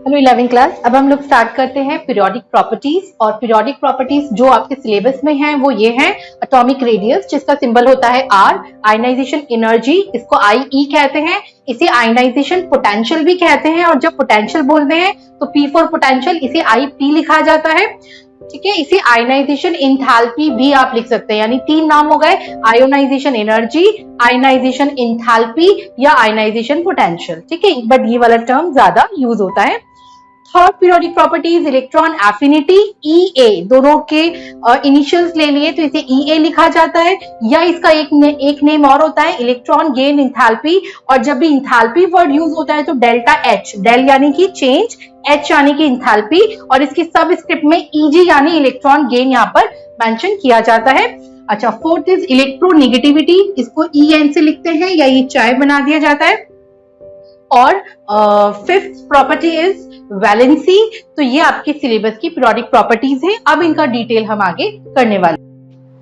Hello 11वीं class. अब हम लोग स्टार्ट करते हैं पीरियोडिक प्रॉपर्टीज। और पीरियोडिक प्रॉपर्टीज जो आपके सिलेबस में हैं वो ये हैं: एटॉमिक रेडियस जिसका सिंबल होता है R, आयनाइजेशन एनर्जी इसको IE कहते हैं, इसे आयनाइजेशन पोटेंशियल भी कहते हैं, और जब पोटेंशियल बोलते हैं तो P फॉर पोटेंशियल इसे IP लिखा जाता है। ठीक है, इसे आयनाइजेशन एंथैल्पी भी आप लिख सकते हैं, यानी तीन नाम हो गए: आयोनाइजेशन एनर्जी, आयनाइजेशन एंथैल्पी या आयनाइजेशन पोटेंशियल। ठीक है, बट ये वाला टर्म ज्यादा यूज होता है। Third periodic properties electron affinity, EA, दोनों के इनिशियल्स ले लिए तो इसे EA लिखा जाता है, या इसका एक नेम और होता है इलेक्ट्रॉन गेन एंथैल्पी। और जब भी एंथैल्पी वर्ड यूज होता है तो डेल्टा H, डेल यानी कि चेंज, H यानी कि एंथैल्पी, और इसकी सब स्क्रिप्ट में EG यानी इलेक्ट्रॉन गेन यहाँ पर मेंशन किया जाता है। अच्छा, फोर्थ इज इलेक्ट्रोनेगेटिविटी, इसको EN से लिखते हैं या ये चाय बना दिया जाता है। और फिफ्थ प्रॉपर्टी इज वैलेंसी। तो ये आपके सिलेबस की पीरियोडिक प्रॉपर्टीज है। अब इनका डिटेल हम आगे करने वाले।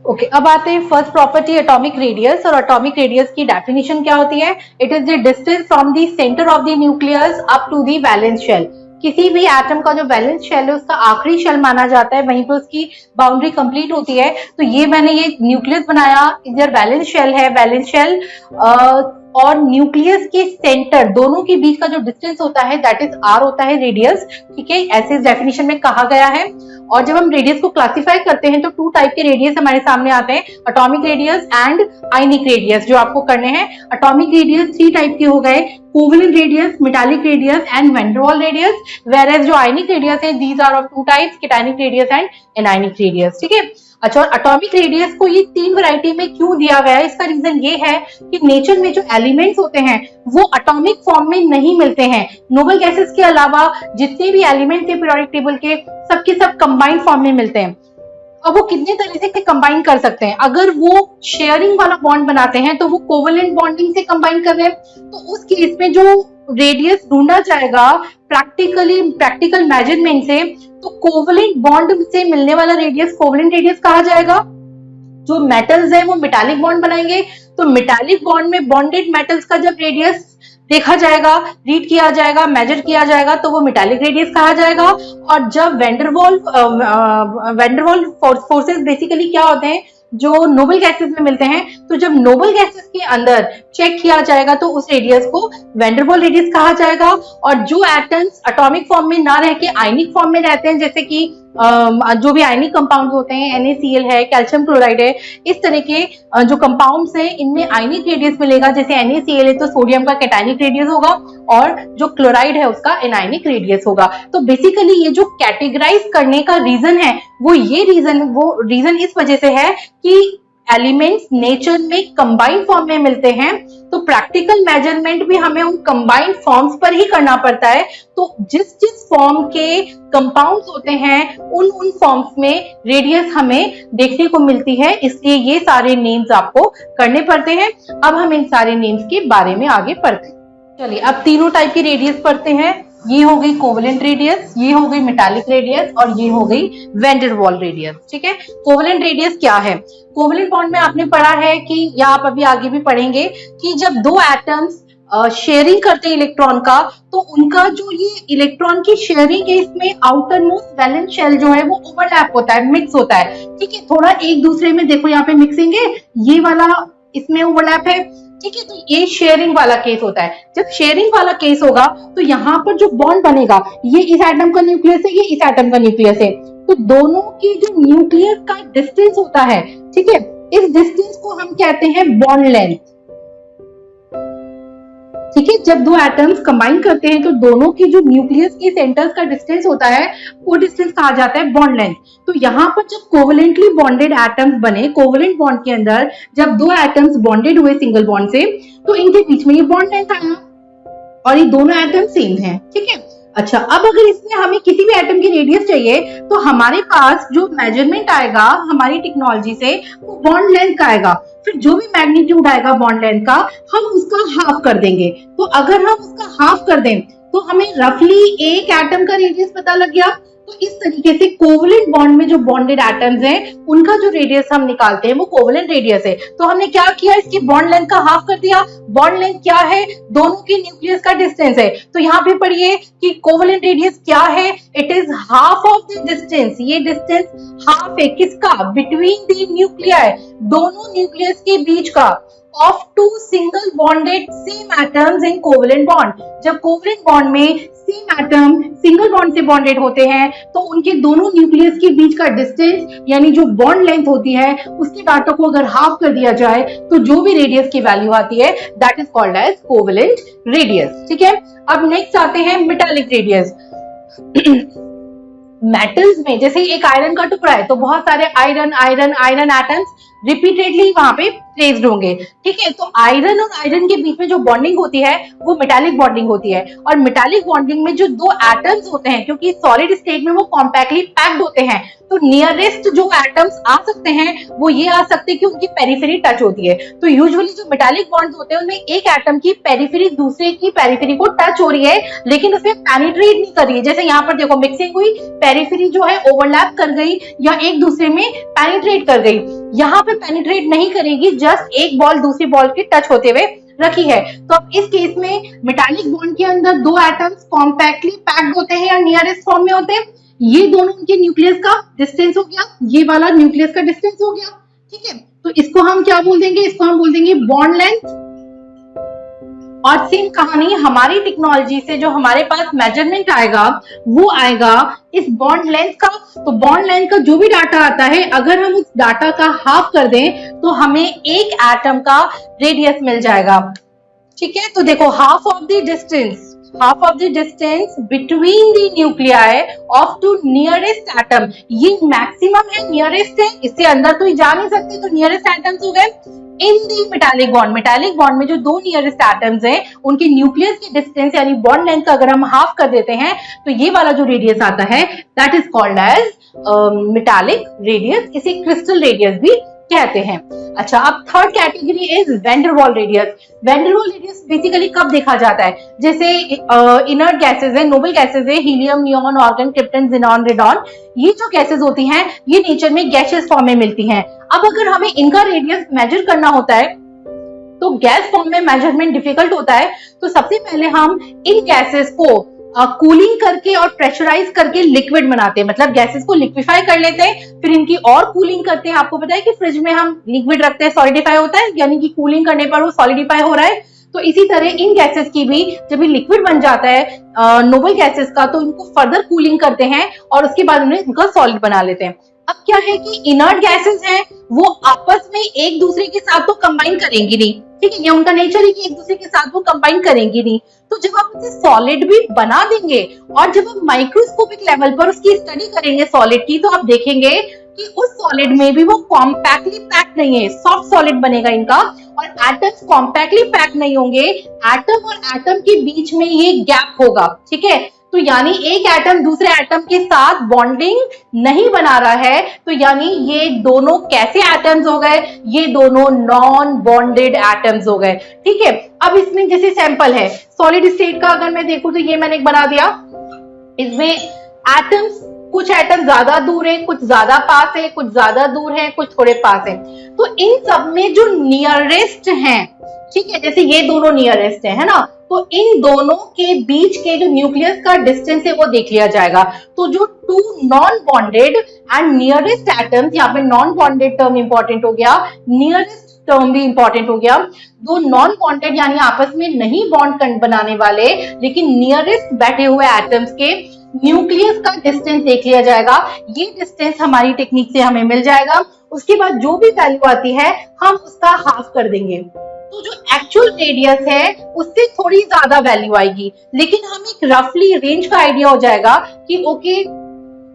ओके, अब आते हैं फर्स्ट प्रॉपर्टी एटॉमिक रेडियस। और एटॉमिक रेडियस की डेफिनेशन क्या होती है? It is the distance from the centre of the nucleus up to the valence shell. किसी भी एटम का जो वैलेंस शेल है उसका आखिरी शेल माना जाता है, वहीं पर उसकी बाउंड्री कंप्लीट होती है। तो ये मैंने ये न्यूक्लियस बनाया, इधर वैलेंस शेल है, वैलेंस शेल और न्यूक्लियस के सेंटर दोनों के बीच का जो डिस्टेंस होता है दैट इज R होता है रेडियस। ठीक है, ऐसे डेफिनेशन में कहा गया है। और जब हम रेडियस को क्लासिफाई करते हैं तो टू टाइप के रेडियस हमारे सामने आते हैं: atomic radius and ionic radius. जो आपको करने हैं, एटॉमिक रेडियस 3 टाइप के हो गए: covalent radius, metallic radius and van der Waals radius. Whereas जो आयनिक रेडियस है these are of 2 types: cationic radius and anionic radius. ठीक है, अच्छा, और एटॉमिक रेडियस को ये 3 वैरायटी में क्यों दिया गया है? इसका रीजन ये है कि नेचर में जो एलिमेंट्स होते हैं वो एटॉमिक फॉर्म में नहीं मिलते हैं। नोबल गैसेस के अलावा जितने भी एलिमेंट थे पीरियोडिक टेबल के, सबके सब कंबाइंड फॉर्म में मिलते हैं। अब वो कितने तरीके से कंबाइन कर सकते हैं? अगर वो शेयरिंग वाला बॉन्ड बनाते हैं तो वो कोवेलेंट बॉन्डिंग से कंबाइन कर रहे हैं, तो उस केस में जो रेडियस ढूंढा जाएगा प्रैक्टिकल मेजरमेंट से, तो कोवेलेंट बॉन्ड से मिलने वाला रेडियस कोवेलेंट रेडियस कहा जाएगा। जो मेटल्स है वो मेटालिक बॉन्ड बनाएंगे, तो मेटालिक बॉन्ड में बॉन्डेड मेटल्स का जब रेडियस देखा जाएगा, रीड किया जाएगा, मेजर किया जाएगा, तो वो मेटालिक रेडियस कहा जाएगा। और जब वैंडरवाल फोर्सेस बेसिकली क्या होते हैं, जो नोबल गैसेस में मिलते हैं, तो जब नोबल गैसेस के अंदर चेक किया जाएगा तो उस रेडियस को वैन डर वाल रेडियस कहा जाएगा। और जो एटम्स एटॉमिक फॉर्म में ना रह के आयनिक फॉर्म में रहते हैं, जैसे कि जो भी आयनिक कंपाउंड्स होते हैं, NaCl है, कैल्शियम क्लोराइड है, इस तरह के जो कंपाउंड्स हैं इनमें आयनिक रेडियस मिलेगा। जैसे NaCl है तो सोडियम का कैटायनिक रेडियस होगा, और जो क्लोराइड है उसका एनायनिक रेडियस होगा। तो बेसिकली ये जो कैटेगराइज करने का रीजन है वो रीजन इस वजह से है कि एलिमेंट्स नेचर में कंबाइंड फॉर्म में मिलते हैं, तो प्रैक्टिकल मेजरमेंट भी हमें उन कंबाइंड फॉर्म्स पर ही करना पड़ता है। तो जिस फॉर्म के कंपाउंड्स होते हैं उन फॉर्म्स में रेडियस हमें देखने को मिलती है, इसलिए ये सारे नेम्स आपको करने पड़ते हैं। अब हम इन सारे नेम्स के बारे में आगे पढ़ते हैं। चलिए, अब तीनों टाइप की रेडियस पढ़ते हैं। ये हो गई कोवेलेंट रेडियस, ये हो गई मेटालिक रेडियस, और ये हो गई वैन डर वाल रेडियस। ठीक है, कोवेलेंट रेडियस क्या है? कोवेलेंट बॉन्ड में आपने पढ़ा है कि, या आप अभी आगे भी पढ़ेंगे कि जब दो एटम्स शेयरिंग करते हैं इलेक्ट्रॉन का, तो उनका जो ये इलेक्ट्रॉन की शेयरिंग है इसमें आउटर मोस्ट वैलेंस शेल जो है वो ओवरलैप होता है, मिक्स होता है। ठीक है, थोड़ा एक दूसरे में देखो, यहाँ पे मिक्सिंग है, ये वाला इसमें ओवरलैप है। ठीक है, तो ये शेयरिंग वाला केस होता है। जब शेयरिंग वाला केस होगा तो यहाँ पर जो बॉन्ड बनेगा, ये इस एटम का न्यूक्लियस है, ये इस एटम का न्यूक्लियस है, तो दोनों की जो न्यूक्लियस का डिस्टेंस होता है, ठीक है, इस डिस्टेंस को हम कहते हैं बॉन्ड लेंथ। ठीक है, जब दो एटम्स कंबाइन करते हैं तो दोनों की जो न्यूक्लियस के सेंटर्स का डिस्टेंस होता है वो डिस्टेंस कहा जाता है बॉन्ड लेंथ। तो यहाँ पर जब कोवेलेंटली बॉन्डेड एटम्स बने, कोवेलेंट बॉन्ड के अंदर जब दो एटम्स बॉन्डेड हुए सिंगल बॉन्ड से, तो इनके बीच में ये बॉन्ड लेंथ आया और ये दोनों एटम सेम हैं। ठीक है, अच्छा, अब अगर इसमें हमें किसी भी एटम की रेडियस चाहिए तो हमारे पास जो मेजरमेंट आएगा हमारी टेक्नोलॉजी से वो बॉन्ड लेंथ का आएगा। फिर जो भी मैग्नीट्यूड आएगा बॉन्ड लेंथ का हम उसका हाफ कर देंगे। तो अगर हम उसका हाफ कर दें तो हमें रफली एक एटम का रेडियस पता लग गया। तो तो इस तरीके से कोवलेंट बॉन्ड में जो बॉन्डेड एटम्स हैं उनका जो रेडियस हम निकालते हैं वो कोवलेंट रेडियस है। तो हमने क्या किया, इसकी बॉन्ड लेंथ का हाफ कर दिया। बॉन्ड लेंथ क्या है, दोनों के न्यूक्लियस का डिस्टेंस है। तो यहाँ पे पढ़िए कि कोवलेंट रेडियस क्या है, it is half of the distance. ये डिस्टेंस हाफ है किसका, बिटवीन द न्यूक्लियाई, दोनों न्यूक्लियस के बीच का, of two single bonded same atoms in covalent bond। जब कोवलेंट बॉन्ड में सेम एटम सिंगल बॉन्ड से बॉन्डेड होते हैं तो उनके दोनों न्यूक्लियस के बीच का डिस्टेंस यानी जो बॉन्ड लेंथ होती है उसके डाटा को अगर हाफ कर दिया जाए तो जो भी रेडियस की वैल्यू आती है that is called as covalent radius. ठीक है, अब नेक्स्ट आते हैं मेटालिक रेडियस। मेटल्स में जैसे एक आयरन का टुकड़ा है तो बहुत सारे iron iron iron atoms repeatedly वहां पे प्लेस्ड होंगे। ठीक है, तो आयरन और आयरन के बीच में जो बॉन्डिंग होती है वो मेटालिक बॉन्डिंग होती है। और मेटालिक बॉन्डिंग में जो दो एटम्स होते हैं, क्योंकि सॉलिड स्टेट में वो कॉम्पैक्टली पैक्ड होते हैं, तो नियरेस्ट जो एटम्स आ सकते हैं वो ये आ सकते हैं कि उनकी पेरिफेरी टच होती है। तो यूजुअली जो मेटालिक बॉन्ड्स होते हैं उनमें एक एटम की पेरिफेरी दूसरे की पेरिफेरी को टच हो रही है लेकिन उसमें पेनिट्रेट नहीं कर रही है। जैसे यहाँ पर देखो मिक्सिंग हुई, पेरिफेरी जो है ओवरलैप कर गई या एक दूसरे में पेनिट्रेट कर गई। यहाँ पे पेनिट्रेट नहीं करेगी, जस्ट एक बॉल दूसरी बॉल के टच होते हुए रखी है। तो अब इस केस में मेटालिक बॉन्ड के अंदर दो एटम्स कॉम्पैक्टली पैक्ड होते हैं या नियरेस्ट फॉर्म में होते हैं। ये दोनों उनके न्यूक्लियस का डिस्टेंस हो गया, ये वाला न्यूक्लियस का डिस्टेंस हो गया। ठीक है, तो इसको हम क्या बोल देंगे, इसको हम बोल देंगे बॉन्ड लेंथ। और सेम कहानी हमारी टेक्नोलॉजी से जो हमारे पास मेजरमेंट आएगा वो आएगा इस बॉन्ड लेंथ का। तो बॉन्ड लेंथ का जो भी डाटा आता है अगर हम उस डाटा का हाफ कर दें तो हमें एक एटम का रेडियस मिल जाएगा। ठीक है, तो देखो half of the distance between the nuclei of two nearest atom. ये मैक्सिमम है, नियरेस्ट है, इससे अंदर तो जा नहीं सकते, तो नियरेस्ट एटम्स हो गए इन दी मेटालिक बॉन्ड। मेटालिक बॉन्ड में जो दो नियरेस्ट एटम्स हैं उनके न्यूक्लियस के डिस्टेंस यानी बॉन्ड लेंथ का अगर हम हाफ कर देते हैं तो ये वाला जो रेडियस आता है that is called as metallic radius. इसे क्रिस्टल रेडियस भी कहते हैं। अच्छा, अब third category is van der Waals radius. Van der Waals radius basically कब देखा जाता है, जैसे इनर्ट गैसेज है, नोबल गैसेज है, helium, neon, argon, krypton, xenon, radon, ये जो गैसेज होती हैं ये नेचर में गैसियस फॉर्म में मिलती हैं। अब अगर हमें इनका रेडियस मेजर करना होता है तो गैस फॉर्म में मेजरमेंट डिफिकल्ट होता है। तो सबसे पहले हम इन गैसेस को कूलिंग करके और प्रेशराइज करके लिक्विड बनाते हैं, मतलब गैसेस को लिक्विफाई कर लेते हैं, फिर इनकी और कूलिंग करते हैं। आपको पता है कि फ्रिज में हम लिक्विड रखते हैं, सॉलिडिफाई होता है, यानी कि कूलिंग करने पर वो सॉलिडिफाई हो रहा है। तो इसी तरह इन गैसेस की भी जब ये लिक्विड बन जाता है नोबल गैसेस का, तो इनको फर्दर कूलिंग करते हैं और उसके बाद उन्हें इनका सॉलिड बना लेते हैं। अब क्या है कि इनर्ट गैसेस हैं वो आपस में एक दूसरे के साथ तो कंबाइन करेंगी नहीं। ठीक है, ये उनका नेचर है कि एक दूसरे के साथ वो कंबाइन करेंगी नहीं। तो जब आप इसे सॉलिड भी बना देंगे और जब आप माइक्रोस्कोपिक लेवल पर उसकी स्टडी करेंगे सॉलिड की, तो आप देखेंगे कि उस सॉलिड में भी वो कॉम्पैक्टली पैक्ड नहीं है, सॉफ्ट सॉलिड बनेगा इनका, और एटम्स कॉम्पैक्टली पैक्ड नहीं होंगे, एटम और एटम के बीच में ये गैप होगा। ठीक है, तो यानी एक एटम दूसरे एटम के साथ बॉन्डिंग नहीं बना रहा है, तो यानी ये दोनों कैसे एटम्स हो गए, ये दोनों नॉन बॉन्डेड एटम्स हो गए। ठीक है, अब इसमें जैसे सैंपल है सॉलिड स्टेट का, अगर मैं देखूं तो ये मैंने एक बना दिया, इसमें एटम्स, कुछ एटम ज्यादा दूर है, कुछ ज्यादा पास है, कुछ ज्यादा दूर है, कुछ थोड़े पास है। तो इन सब में जो नियरेस्ट हैं, ठीक है, जैसे ये दोनों नियरेस्ट है ना, तो इन दोनों के बीच के जो न्यूक्लियस का डिस्टेंस है वो देख लिया जाएगा। तो जो two non bonded and nearest atoms, यहाँ पे नॉन बॉन्डेड टर्म इंपॉर्टेंट हो गया, नियरेस्ट टर्म भी इंपॉर्टेंट हो गया। दो नॉन बॉन्डेड यानी आपस में नहीं बॉन्ड बनाने वाले लेकिन नियरेस्ट बैठे हुए एटम्स के न्यूक्लियस का डिस्टेंस देख लिया जाएगा। ये डिस्टेंस हमारी टेक्निक से हमें मिल जाएगा। उसके बाद जो भी वैल्यू आती है हम उसका हाफ कर देंगे, तो जो एक्चुअल रेडियस है उससे थोड़ी ज्यादा वैल्यू आएगी, लेकिन हम एक रफली रेंज का आइडिया हो जाएगा कि ओके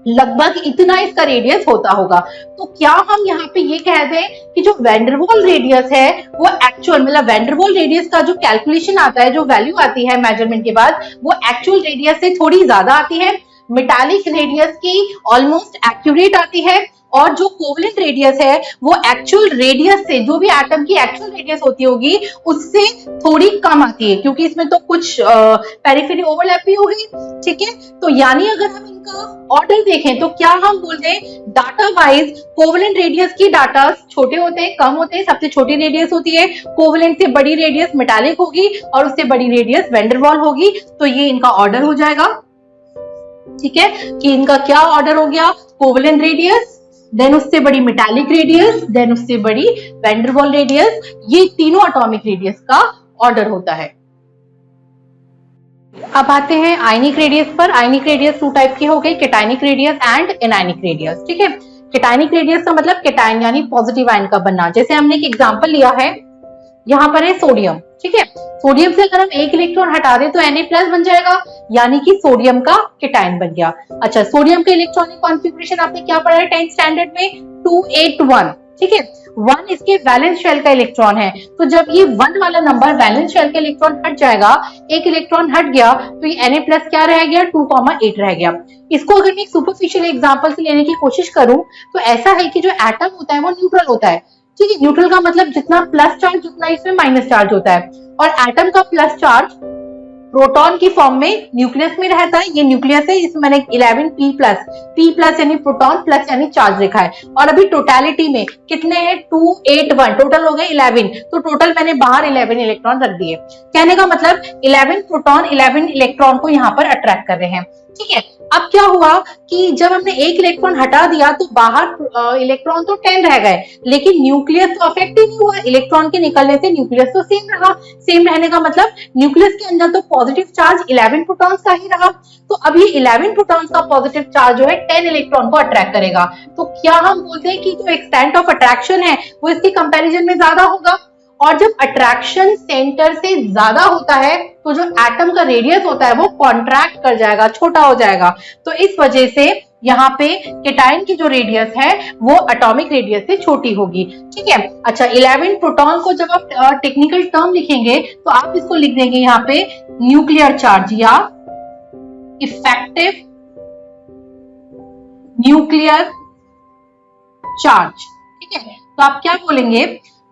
लगभग इतना इसका रेडियस होता होगा। तो क्या हम यहाँ पे ये कह दें कि जो वैन डेर वाल रेडियस है वो एक्चुअल, मतलब वैन डेर वाल रेडियस का जो कैलकुलेशन आता है, जो वैल्यू आती है मेजरमेंट के बाद, वो एक्चुअल रेडियस से थोड़ी ज्यादा आती है, मेटालिक रेडियस की ऑलमोस्ट एक्यूरेट आती है। और जो कोवलेंट रेडियस है वो एक्चुअल रेडियस से, जो भी एटम की एक्चुअल रेडियस होती होगी उससे थोड़ी कम आती है, क्योंकि इसमें तो कुछ पेरिफेरी ओवरलैप भी हो गई, ठीक है। तो यानी अगर हम इनका ऑर्डर देखें तो क्या हम बोलते हैं, डाटा वाइज कोवलेंट रेडियस की डाटा छोटे होते हैं, कम होते हैं, सबसे छोटी रेडियस होती है, कोवलेंट से बड़ी रेडियस मेटालिक होगी और उससे बड़ी रेडियस वैन डर वाल होगी। तो ये इनका ऑर्डर हो जाएगा, ठीक है, कि इनका क्या ऑर्डर हो गया, कोवलेंट रेडियस, देन उससे बड़ी मेटालिक रेडियस, देन उससे बड़ी वैन डर वाल रेडियस, ये तीनों एटॉमिक रेडियस का ऑर्डर होता है। अब आते हैं आयनिक रेडियस पर। आयनिक रेडियस टू टाइप की हो गई, केटायनिक रेडियस एंड एनायनिक रेडियस, ठीक है। केटायनिक रेडियस का मतलब केटायन यानी पॉजिटिव आयन का बनना। जैसे हमने एक एग्जांपल लिया है, यहाँ पर है सोडियम, ठीक है, सोडियम से अगर हम एक इलेक्ट्रॉन हटा दें तो Na+ बन जाएगा, यानी कि सोडियम का केटायन बन गया। अच्छा, सोडियम के इलेक्ट्रॉनिक कॉन्फ़िगरेशन आपने क्या पढ़ा है 10th स्टैंडर्ड में, 281, ठीक है। 1 इसके वैलेंस शेल का इलेक्ट्रॉन है, तो जब ये 1 वाला नंबर वैलेंस शेल का इलेक्ट्रॉन हट जाएगा, एक इलेक्ट्रॉन हट गया, तो ये Na+ क्या रह गया, 2,8 रह गया। इसको अगर मैं एक सुपरफिशियल एग्जांपल से लेने की कोशिश करूं तो ऐसा है कि जो एटम होता है वो न्यूट्रल होता है, ठीक है। न्यूट्रल का मतलब जितना प्लस चार्ज उतना इसमें माइनस चार्ज होता है, और एटम का प्लस चार्ज प्रोटॉन की फॉर्म में न्यूक्लियस में रहता है। ये न्यूक्लियस है, इसमें मैंने 11p+ यानी प्रोटॉन प्लस यानी चार्ज लिखा है। और अभी टोटलिटी में कितने हैं, 281, टोटल हो गए 11, तो टोटल मैंने बाहर 11 इलेक्ट्रॉन रख दिए। कहने का मतलब 11 प्रोटॉन 11 इलेक्ट्रॉन को यहाँ पर अट्रैक्ट कर रहे हैं, ठीक है। अब क्या हुआ कि जब हमने एक इलेक्ट्रॉन हटा दिया तो बाहर इलेक्ट्रॉन तो 10 रह गए, लेकिन न्यूक्लियस तो अफेक्ट ही नहीं हुआ। इलेक्ट्रॉन के निकलने से न्यूक्लियस तो सेम रहा। सेम रहने का मतलब न्यूक्लियस के अंदर तो पॉजिटिव चार्ज 11 प्रोटॉन्स का ही रहा। तो अब ये 11 प्रोटॉन्स का पॉजिटिव चार्ज जो है 10 इलेक्ट्रॉन को अट्रैक्ट करेगा। तो क्या हम बोलते हैं कि जो एक्सटेंट ऑफ अट्रैक्शन है वो इसके कंपैरिजन में ज्यादा होगा। और जब अट्रैक्शन सेंटर से ज्यादा होता है तो जो एटम का रेडियस होता है वो कॉन्ट्रैक्ट कर जाएगा, छोटा हो जाएगा। तो इस वजह से यहाँ पे केटायन की जो रेडियस है वो एटॉमिक रेडियस से छोटी होगी, ठीक है। अच्छा, 11 प्रोटॉन को जब आप टेक्निकल टर्म लिखेंगे तो आप इसको लिख देंगे यहाँ पे न्यूक्लियर चार्ज या इफेक्टिव न्यूक्लियर चार्ज, ठीक है। तो आप क्या बोलेंगे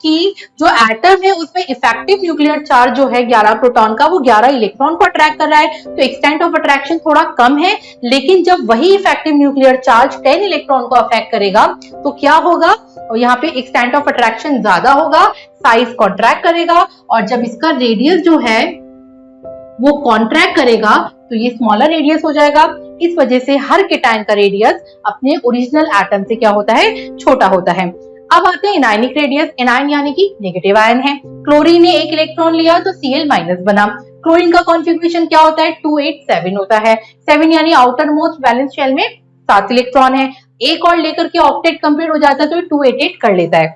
कि जो एटम है उसमें इफेक्टिव न्यूक्लियर चार्ज जो है 11 प्रोटॉन का, वो 11 इलेक्ट्रॉन को अट्रैक्ट कर रहा है। तो एक्सटेंट ऑफ अट्रैक्शन थोड़ा कम है, लेकिन जब वही इफेक्टिव न्यूक्लियर चार्ज 10 इलेक्ट्रॉन को अफेक्ट करेगा तो क्या होगा, और यहाँ पे एक्सटेंट ऑफ अट्रैक्शन ज्यादा होगा, साइज कॉन्ट्रैक्ट करेगा, और जब इसका रेडियस जो है वो कॉन्ट्रैक्ट करेगा तो ये स्मॉलर रेडियस हो जाएगा। इस वजह से हर केटायन का रेडियस अपने ओरिजिनल एटम से क्या होता है, छोटा होता है। अब आते हैं एनायनिक रेडियस। एनायन यानी कि नेगेटिव आयन है। क्लोरीन ने एक इलेक्ट्रॉन लिया तो Cl- बना। क्लोरीन का कॉन्फ़िगरेशन क्या होता है, 287 होता है। 7 यानी आउटर मोस्ट वैलेंस शेल में 7 इलेक्ट्रॉन है। एक और लेकर के ऑक्टेट कंप्लीट हो जाता है तो 288 कर लेता है।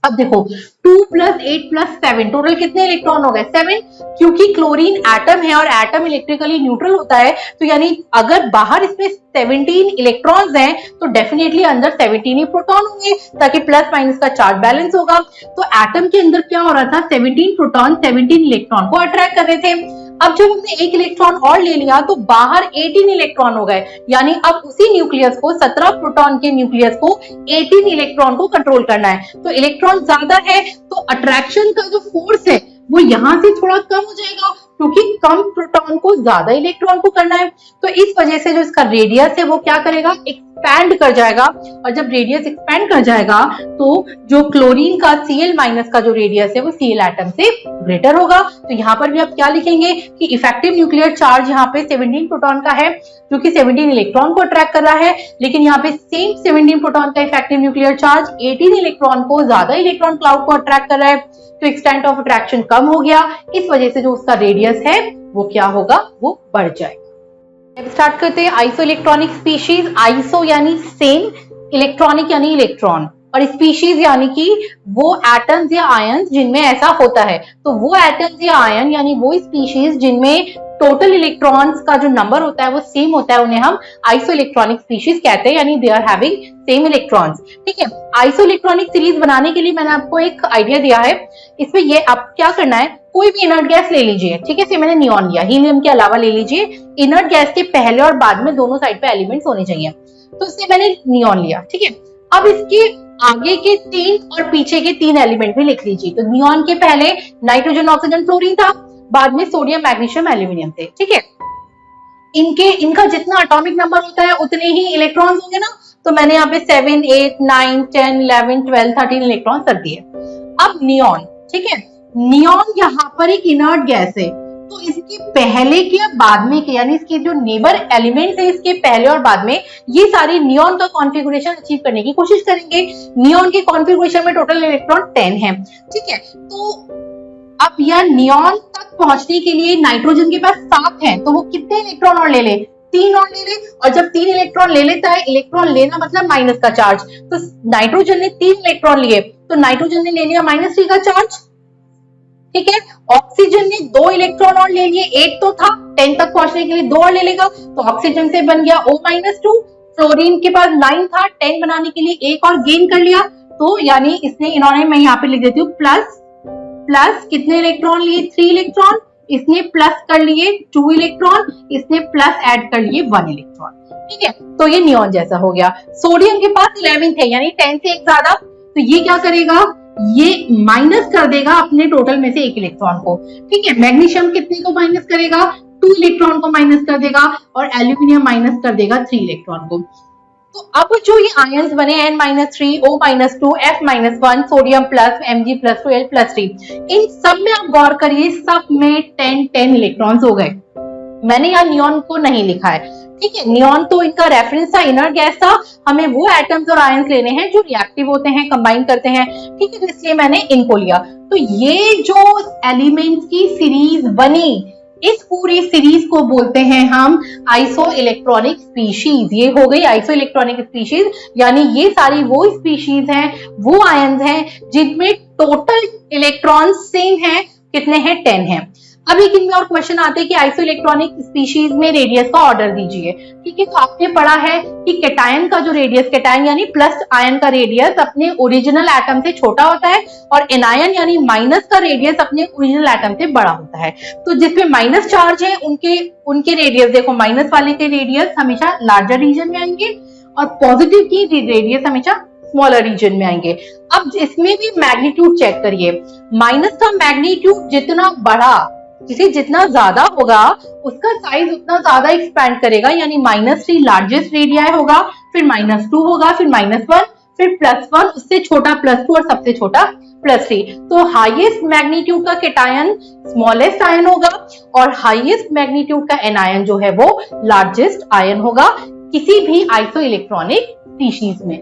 अब देखो 2 + 8 + 7 टोटल कितने इलेक्ट्रॉन हो गए, 7। क्योंकि क्लोरीन एटम है और एटम इलेक्ट्रिकली न्यूट्रल होता है, तो यानी अगर बाहर इसमें 17 इलेक्ट्रॉन्स हैं तो डेफिनेटली अंदर 17 ही प्रोटॉन होंगे, ताकि प्लस माइनस का चार्ज बैलेंस होगा। तो एटम के अंदर क्या हो रहा था, 17 प्रोटॉन 17 इलेक्ट्रॉन को अट्रैक्ट कर रहे थे। अब जब हमने एक इलेक्ट्रॉन और ले लिया तो बाहर 18 इलेक्ट्रॉन हो गए, यानी अब उसी न्यूक्लियस को 17 प्रोटॉन के न्यूक्लियस को 18 इलेक्ट्रॉन को कंट्रोल करना है। तो इलेक्ट्रॉन ज्यादा है तो अट्रैक्शन का जो फोर्स है वो यहां से थोड़ा कम हो जाएगा, क्योंकि कम प्रोटॉन को ज्यादा इलेक्ट्रॉन को करना है। तो इस वजह से जो इसका रेडियस है वो क्या करेगा, एक्सपैंड कर जाएगा। और जब रेडियस एक्सपैंड कर जाएगा तो जो क्लोरीन का Cl- का जो रेडियस है वो Cl एटम से ग्रेटर होगा। तो यहाँ पर भी आप क्या लिखेंगे कि इफेक्टिव न्यूक्लियर चार्ज यहाँ पे 17 प्रोटॉन का है, जो कि 17 इलेक्ट्रॉन को अट्रैक्ट कर रहा है, लेकिन यहाँ पे सेम 17 प्रोटॉन का इफेक्टिव न्यूक्लियर चार्ज 18 इलेक्ट्रॉन को, ज्यादा इलेक्ट्रॉन क्लाउड को अट्रैक्ट कर रहा है। तो एक्सटेंट ऑफ अट्रैक्शन कम हो गया, इस वजह से जो उसका रेडियस है वो क्या होगा, वो बढ़ जाएगा। अब स्टार्ट करते हैं आइसो इलेक्ट्रॉनिक स्पीशीज। आइसो यानी सेम, इलेक्ट्रॉनिक यानी इलेक्ट्रॉन, और स्पीशीज यानी कि वो एटम्स या आयंस जिनमें ऐसा होता है। तो वो एटम्स या आयन यानी वो स्पीशीज जिनमें टोटल इलेक्ट्रॉन्स का जो नंबर होता है वो सेम होता है, उन्हें हम आइसो इलेक्ट्रॉनिक स्पीशीज कहते हैं, यानी they are having same electrons, ठीक है। आइसो इलेक्ट्रॉनिक सीरीज बनाने के लिए मैंने आपको एक आइडिया दिया है। इसमें ये आप क्या करना है, कोई भी इनर्ट गैस ले लीजिए, ठीक है। मैंने नियॉन लिया, हीलियम के अलावा ले लीजिए। इनर्ट गैस के पहले और बाद में दोनों साइड पे एलिमेंट्स होने चाहिए, तो इससे मैंने नियॉन लिया, ठीक है। अब इसके आगे के 3 और पीछे के 3 एलिमेंट भी लिख लीजिए। तो नियॉन के पहले नाइट्रोजन, ऑक्सीजन, फ्लोरीन था, बाद में सोडियम, मैग्नीशियम, एल्यूमिनियम थे, ठीक है। इनका जितना एटॉमिक नंबर होता है उतने ही इलेक्ट्रॉन्स होंगे ना, तो मैंने यहाँ पे 7, 8, 9, 10, 11, 12, 13 इलेक्ट्रॉन्स कर दिए। अब नियॉन, ठीक है, नियॉन यहाँ पर एक इनर्ट गैस है, तो इसके पहले के और बाद में के, यानी इसके जो नेबर एलिमेंट्स है इसके पहले और बाद में, ये सारे नियॉन का कॉन्फ़िगरेशन अचीव करने की कोशिश करेंगे। नियॉन के कॉन्फ़िगरेशन में टोटल इलेक्ट्रॉन 10 है, ठीक है। तो अब यह नियॉन तक पहुंचने के लिए नाइट्रोजन के पास 7 है, तो वो कितने इलेक्ट्रॉन और ले ले? 3 और ले ले। और जब 3 इलेक्ट्रॉन ले लेता है, इलेक्ट्रॉन लेना मतलब माइनस का चार्ज, तो नाइट्रोजन ने 3 इलेक्ट्रॉन लिए, तो नाइट्रोजन ने ले लिया -3 का चार्ज, ठीक है। ऑक्सीजन ने 2 इलेक्ट्रॉन और ले लिए, 8 तो था, 10 तक पहुंचने के लिए 2 और ले लेगा, तो ऑक्सीजन से बन गया O-2। फ्लोरीन के पास 9 था, 10 बनाने के लिए 1 और गेन कर लिया, तो यानी इन्होंने, मैं यहाँ पे लिख देती हूँ प्लस कितने इलेक्ट्रॉन लिए? 3 इलेक्ट्रॉन, इसने प्लस कर लिए 2 इलेक्ट्रॉन, इसने प्लस ऐड कर लिए 1 इलेक्ट्रॉन, ठीक है। तो ये नियॉन जैसा हो गया। सोडियम के पास 11 थे, यानी 10 से एक ज्यादा, तो ये क्या करेगा? ये माइनस कर देगा अपने टोटल में से 1 इलेक्ट्रॉन को, ठीक है। मैग्नीशियम कितने को माइनस करेगा? 2 इलेक्ट्रॉन को माइनस कर देगा, और एल्यूमिनियम माइनस कर देगा 3 इलेक्ट्रॉन को। तो अब जो ये आयंस बने N-3, O-2, F-1, sodium plus, Mg+, Al+3, इन सब में आप गौर करिए, सब में 10 इलेक्ट्रॉन्स हो गए। मैंने यहाँ नियॉन को नहीं लिखा है, ठीक है। नियॉन तो इनका रेफरेंस था, इनर गैस था, हमें वो एटम्स और आयंस लेने हैं जो रिएक्टिव होते हैं, कंबाइन करते हैं, ठीक है, तो इसलिए मैंने इनको लिया। तो ये जो एलिमेंट्स की सीरीज बनी, इस पूरी सीरीज को बोलते हैं हम आइसो इलेक्ट्रॉनिक स्पीशीज। ये हो गई आइसो इलेक्ट्रॉनिक स्पीशीज, यानी ये सारी वो स्पीशीज हैं, वो आयंस हैं जिनमें टोटल इलेक्ट्रॉन सेम है, कितने हैं? 10 हैं। अब एक इनमें और क्वेश्चन आते हैं कि आइसो इलेक्ट्रॉनिक स्पीशीज में रेडियस का ऑर्डर दीजिए, ठीक है। तो आपने पढ़ा है कि कैटायन का जो रेडियस, कैटायन यानी प्लस आयन का रेडियस अपने ओरिजिनल एटम से छोटा होता है, और एनायन यानी माइनस का रेडियस अपने ओरिजिनल एटम से बड़ा होता है। तो जिसमें माइनस चार्ज है उनके रेडियस, देखो माइनस वाले के रेडियस हमेशा लार्जर रीजन में आएंगे, और पॉजिटिव की रेडियस हमेशा स्मॉलर रीजन में आएंगे। अब इसमें भी मैग्नीट्यूड चेक करिए, माइनस का मैग्नीट्यूड जितना बड़ा, जितना ज्यादा होगा उसका साइज उतना ज्यादा एक्सपैंड करेगा, यानी -3 लार्जेस्ट रेडियाई होगा, फिर -2 होगा, फिर -1, फिर +1, उससे छोटा +2 और सबसे छोटा +3। तो हाईएस्ट मैग्नीट्यूड का कैटायन स्मॉलेस्ट आयन होगा, और हाईएस्ट मैग्नीट्यूड का एनायन जो है वो लार्जेस्ट आयन होगा किसी भी आइसो इलेक्ट्रॉनिक स्पीशीज में।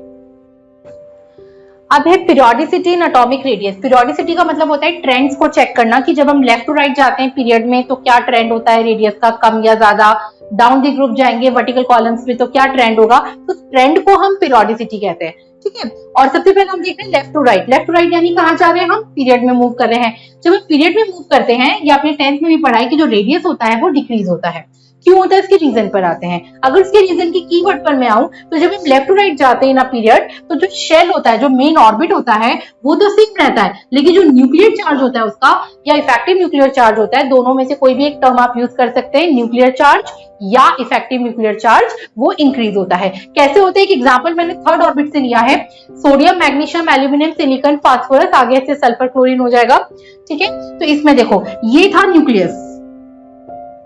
अब है periodicity in atomic radius. Periodicity का मतलब होता है ट्रेंड्स को चेक करना, कि जब हम लेफ्ट टू राइट जाते हैं पीरियड में तो क्या ट्रेंड होता है रेडियस का, कम या ज्यादा। डाउन द ग्रुप जाएंगे वर्टिकल कॉलम्स में तो क्या ट्रेंड होगा, तो ट्रेंड को हम पीरियोडिसिटी कहते हैं, ठीक है। और सबसे पहले हम देख रहे हैं left to right. Left to right यानी कहाँ जा रहे हैं? हम पीरियड में मूव कर रहे हैं। जब हम पीरियड में मूव करते हैं, या आपने 10th में भी पढ़ा है कि जो रेडियस होता है वो डिक्रीज होता है। क्यों होता है? इसके रीजन पर आते हैं। अगर इसके रीजन की कीवर्ड पर मैं आऊं, तो जब हम लेफ्ट टू राइट जाते हैं ना पीरियड, तो जो शेल होता है, जो मेन ऑर्बिट होता है, वो तो सेम रहता है, लेकिन जो न्यूक्लियर चार्ज होता है उसका, या इफेक्टिव न्यूक्लियर चार्ज होता है, दोनों में से कोई भी एक टर्म आप यूज कर सकते हैं, न्यूक्लियर चार्ज या इफेक्टिव न्यूक्लियर चार्ज, वो इंक्रीज होता है। कैसे होते हैं? एक एग्जांपल मैंने थर्ड ऑर्बिट से लिया है, sodium, magnesium, aluminium, silicon, phosphorus, आगे से सल्फर, क्लोरीन हो जाएगा, ठीक है। तो इसमें देखो ये था न्यूक्लियस,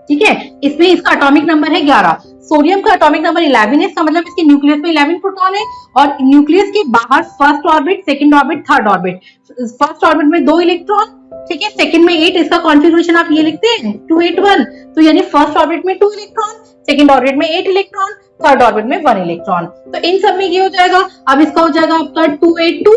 ठीक है, इसमें इसका एटॉमिक नंबर है 11। सोडियम का एटॉमिक नंबर 11 है, इसका मतलब इसके न्यूक्लियस में 11 प्रोटॉन है, और न्यूक्लियस के बाहर first orbit, second orbit, third orbit. First orbit में 2 इलेक्ट्रॉन, ठीक है, सेकंड में 8, इसका कॉन्फ़िगरेशन आप ये लिखते हैं 281, तो यानी फर्स्ट ऑर्बिट में 2 इलेक्ट्रॉन, सेकंड ऑर्बिट में 8 इलेक्ट्रॉन, थर्ड ऑर्बिट में 1 इलेक्ट्रॉन। तो इन सब में ये हो जाएगा। अब इसका हो जाएगा आपका 282,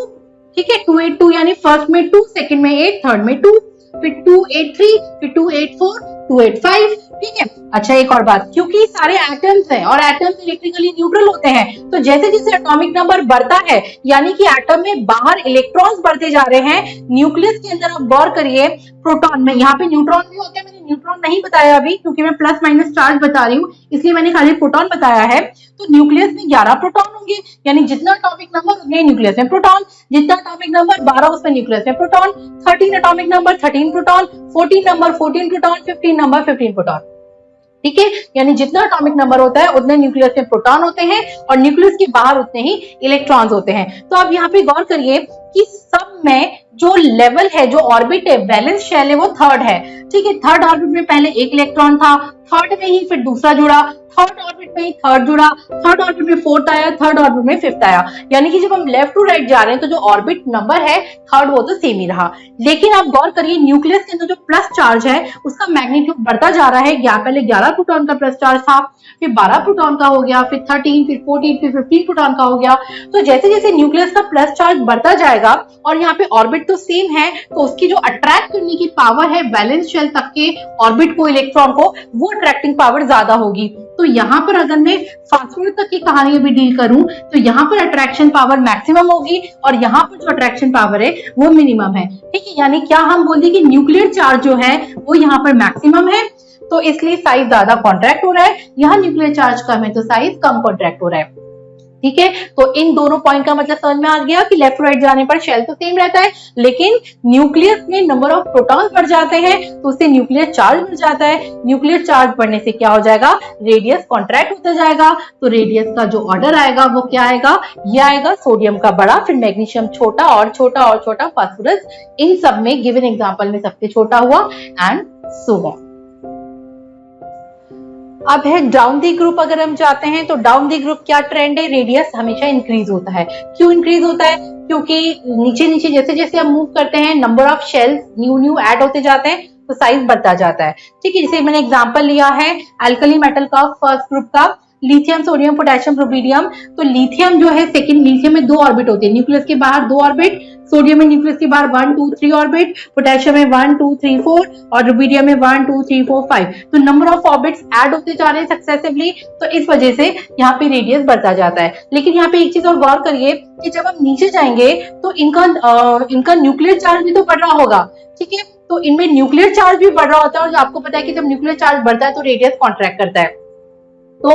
ठीक है, 282 यानी फर्स्ट में 2, सेकंड में 8, थर्ड में 2, फिर 283, फिर 284, 285, ठीक है। अच्छा एक और बात, क्योंकि सारे एटम्स हैं और एटम्स इलेक्ट्रिकली न्यूट्रल होते हैं, तो जैसे जैसे एटॉमिक नंबर बढ़ता है, यानी कि एटम में बाहर इलेक्ट्रॉन्स बढ़ते जा रहे हैं, न्यूक्लियस के अंदर आप गौर करिए, प्रोटॉन में, यहाँ पे न्यूट्रॉन भी होते हैं, मैंने न्यूट्रॉन नहीं बताया अभी क्योंकि मैं प्लस माइनस चार्ज बता रही हूँ, इसलिए मैंने खाली प्रोटॉन बताया है। तो न्यूक्लियस में 11 प्रोटॉन होंगे, यानी जितना एटॉमिक नंबर उतने न्यूक्लियस में प्रोटॉन, जितना एटॉमिक नंबर 12 उसमें न्यूक्लियस में proton, 13 atomic number 13 proton, 14 number 14 proton, 15 number 15 proton, ठीक है, यानी जितना एटॉमिक नंबर होता है उतने न्यूक्लियस में प्रोटॉन होते हैं और न्यूक्लियस के बाहर उतने ही इलेक्ट्रॉन्स होते हैं। तो आप यहाँ पे गौर करिए कि सब में जो लेवल है, जो ऑर्बिट है, वैलेंस शेल है, वो थर्ड है। ठीक है, थर्ड ऑर्बिट में पहले एक इलेक्ट्रॉन था, थर्ड में ही फिर दूसरा जुड़ा, थर्ड ऑर्बिट में ही थर्ड जुड़ा, थर्ड ऑर्बिट में फोर्थ आया, थर्ड ऑर्बिट में फिफ्थ आया। यानी कि जब हम लेफ्ट टू राइट जा रहे हैं तो जो ऑर्बिट नंबर है थर्ड वो तो सेम ही रहा। लेकिन आप गौर करिए न्यूक्लियस के अंदर जो प्लस चार्ज है उसका मैग्नीट्यूड बढ़ता जा रहा है। पहले 11 प्रोटॉन का प्लस चार्ज था, फिर 12 प्रोटॉन का हो गया, फिर 13, फिर 14, फिर 15 प्रोटॉन का हो गया। तो जैसे जैसे न्यूक्लियस का प्लस चार्ज बढ़ता जाएगा और यहाँ पे ऑर्बिट तो सेम है, तो उसकी जो अट्रैक्ट करने की पावर है वैलेंस शेल तक के ऑर्बिट को, इलेक्ट्रॉन को, वो अट्रैक्टिंग पावर ज्यादा होगी। तो यहाँ पर अगर मैं फास्फोरस तक की कहानी अभी डील करूं तो यहाँ पर अट्रैक्शन पावर मैक्सिमम होगी और यहाँ पर जो अट्रैक्शन पावर है वो मिनिमम है। ठीक है, यानी क्या हम बोल दें कि न्यूक्लियर चार्ज जो है वो यहाँ पर मैक्सिमम है, तो इसलिए साइज ज्यादा कॉन्ट्रैक्ट हो रहा है। यहाँ न्यूक्लियर चार्ज कम है तो साइज कम कॉन्ट्रैक्ट हो रहा है। ठीक है, तो इन दोनों पॉइंट का मतलब समझ में आ गया कि लेफ्ट राइट जाने पर शेल तो सेम रहता है, लेकिन न्यूक्लियस में नंबर ऑफ प्रोटॉन्स बढ़ जाते हैं तो उससे न्यूक्लियर चार्ज बढ़ जाता है। न्यूक्लियर चार्ज बढ़ने से क्या हो जाएगा, रेडियस कॉन्ट्रैक्ट होता जाएगा। तो रेडियस का जो ऑर्डर आएगा वो क्या आएगा, ये आएगा सोडियम का बड़ा, फिर मैग्नीशियम छोटा और छोटा और छोटा, फास्फोरस इन सब में गिवन एग्जांपल में सबसे छोटा हुआ एंड सो ऑन। अब है डाउन दी ग्रुप। अगर हम जाते हैं तो डाउन दी ग्रुप क्या ट्रेंड है, रेडियस हमेशा इंक्रीज होता है। क्यों इंक्रीज होता है, क्योंकि नीचे नीचे जैसे जैसे हम मूव करते हैं number of shells new add होते जाते हैं तो साइज बढ़ता जाता है। ठीक है, जैसे मैंने एग्जांपल लिया है एल्कली मेटल का फर्स्ट ग्रुप का, लिथियम, सोडियम, पोटेशियम, रुबिडियम। तो लिथियम जो है सेकंड, लिथियम में 2 ऑर्बिट होते हैं, न्यूक्लियस के बाहर 2 ऑर्बिट, सोडियम में न्यूक्लियस के बाहर 1 2 3 ऑर्बिट, पोटेशियम में 1 2 3 4 और रुबिडियम में 1 2 3 4 5। तो नंबर ऑफ ऑर्बिट्स ऐड होते जा रहे हैं सक्सेसिवली, तो इस वजह से यहाँ पे रेडियस बढ़ता जाता है। लेकिन यहाँ पे एक चीज और गौर करिए कि जब हम नीचे जाएंगे तो इनका न्यूक्लियर चार्ज भी तो बढ़ रहा होगा। ठीक है, तो इनमें न्यूक्लियर चार्ज भी बढ़ रहा होता है और आपको पता है कि जब न्यूक्लियर चार्ज बढ़ता है तो रेडियस कॉन्ट्रैक्ट करता है। तो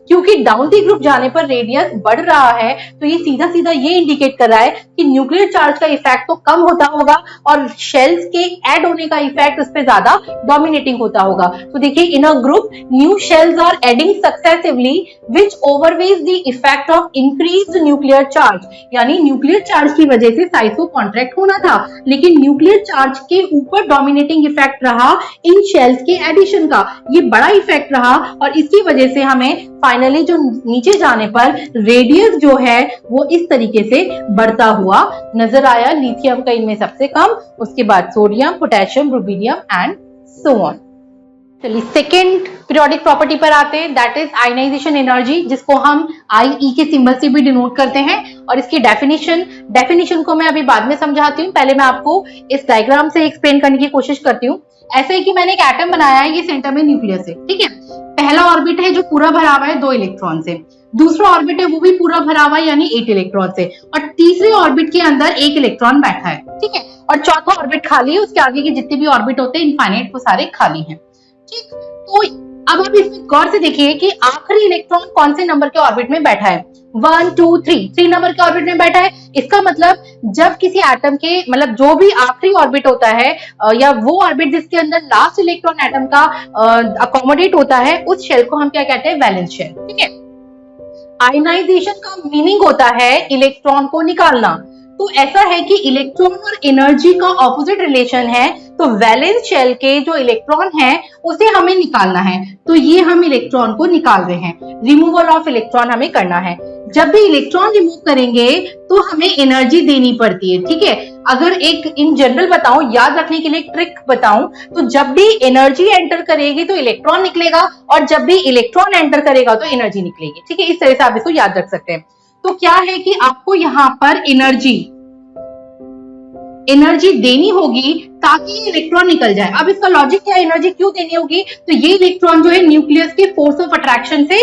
क्योंकि डाउन दी ग्रुप जाने पर रेडियस बढ़ रहा है तो ये सीधा सीधा ये इंडिकेट कर रहा है कि न्यूक्लियर चार्ज का इफेक्ट तो कम होता होगा और शेल्स के ऐड होने का इफेक्ट उस पर ज्यादा डोमिनेटिंग होता होगा। तो देखिए, in a group new shells are adding successively which overweighs the effect of increased nuclear charge. यानी न्यूक्लियर चार्ज की वजह से साइज को कॉन्ट्रैक्ट होना था, लेकिन न्यूक्लियर चार्ज के ऊपर डोमिनेटिंग इफेक्ट रहा इन शेल्स के एडिशन का, ये बड़ा इफेक्ट रहा और इसकी वजह से हमें फाइनली जो नीचे जाने पर रेडियस जो है वो इस तरीके से बढ़ता हुआ नजर आया। लिथियम का इनमें सबसे कम, उसके बाद sodium, potassium, rubidium and so on. चलिए सेकेंड पीरियोडिक प्रॉपर्टी पर आते हैं, दैट इज आयनाइजेशन एनर्जी, जिसको हम आई के सिंबल से भी डिनोट करते हैं। और इसकी डेफिनेशन को मैं अभी बाद में समझाती हूँ, पहले मैं आपको इस डायग्राम से एक्सप्लेन करने की कोशिश करती हूँ। ऐसे है कि मैंने एक एटम बनाया है, ये सेंटर में न्यूक्लियस है। ठीक है, पहला ऑर्बिट है जो पूरा भरा हुआ है 2 इलेक्ट्रॉन से, दूसरा ऑर्बिट है वो भी पूरा भरा हुआ है यानी 8 इलेक्ट्रॉन से, और तीसरे ऑर्बिट के अंदर 1 इलेक्ट्रॉन बैठा है। ठीक है, और चौथा ऑर्बिट खाली है, उसके आगे के जितने भी ऑर्बिट होते हैं इनफाइनाइट वो सारे खाली हैं। ठीक, तो अब आप इसमें गौर से देखिए कि आखिरी इलेक्ट्रॉन कौन से नंबर के ऑर्बिट में बैठा है, 1 2 3 नंबर के ऑर्बिट में बैठा है। इसका मतलब जब किसी एटम के मतलब जो भी आखिरी ऑर्बिट होता है या वो ऑर्बिट जिसके अंदर लास्ट इलेक्ट्रॉन एटम का अकोमोडेट होता है, उस शेल को हम क्या कहते हैं, वैलेंस शेल। ठीक है, आयनाइजेशन का मीनिंग होता है इलेक्ट्रॉन को निकालना। तो ऐसा है कि इलेक्ट्रॉन और एनर्जी का ऑपोजिट रिलेशन है, तो वैलेंस शेल के जो इलेक्ट्रॉन है उसे हमें निकालना है। तो ये हम इलेक्ट्रॉन को निकाल रहे हैं, रिमूवल ऑफ इलेक्ट्रॉन हमें करना है। जब भी इलेक्ट्रॉन रिमूव करेंगे तो हमें एनर्जी देनी पड़ती है। ठीक है, अगर एक इन जनरल बताऊं, याद रखने के लिए एक ट्रिक बताऊं, तो जब भी एनर्जी एंटर करेगी तो इलेक्ट्रॉन निकलेगा और जब भी इलेक्ट्रॉन एंटर करेगा तो एनर्जी निकलेगी। ठीक है, इस तरह से आप इसको याद रख सकते हैं। तो क्या है कि आपको यहाँ पर एनर्जी देनी होगी ताकि इलेक्ट्रॉन निकल जाए। अब इसका लॉजिक क्या है, एनर्जी क्यों देनी होगी, तो ये इलेक्ट्रॉन जो है न्यूक्लियस के फोर्स ऑफ अट्रैक्शन से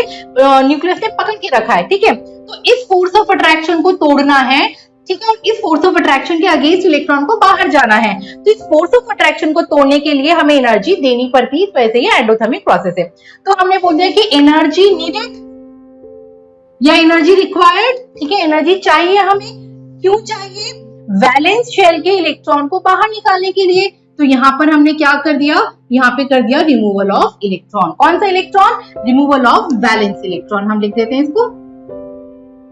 न्यूक्लियस ने पकड़ के रखा है। ठीक है, तो इस फोर्स ऑफ अट्रैक्शन को तोड़ना है। ठीक है, और इस फोर्स ऑफ अट्रैक्शन के अगेंस्ट इलेक्ट्रॉन को बाहर जाना है। तो इस फोर्स ऑफ अट्रैक्शन को तोड़ने के लिए हमें एनर्जी देनी पड़ती है, इस वजह से ये एंडोथर्मिक प्रोसेस है। तो हमने बोल दिया कि एनर्जी नीडेड या एनर्जी रिक्वायर्ड। ठीक है, एनर्जी चाहिए हमें, क्यों चाहिए, वैलेंस शेल के इलेक्ट्रॉन को बाहर निकालने के लिए। तो यहाँ पर हमने क्या कर दिया, यहाँ पे कर दिया रिमूवल ऑफ इलेक्ट्रॉन। कौन सा electron? Removal of valence electron, हम लिख देते हैं इसको,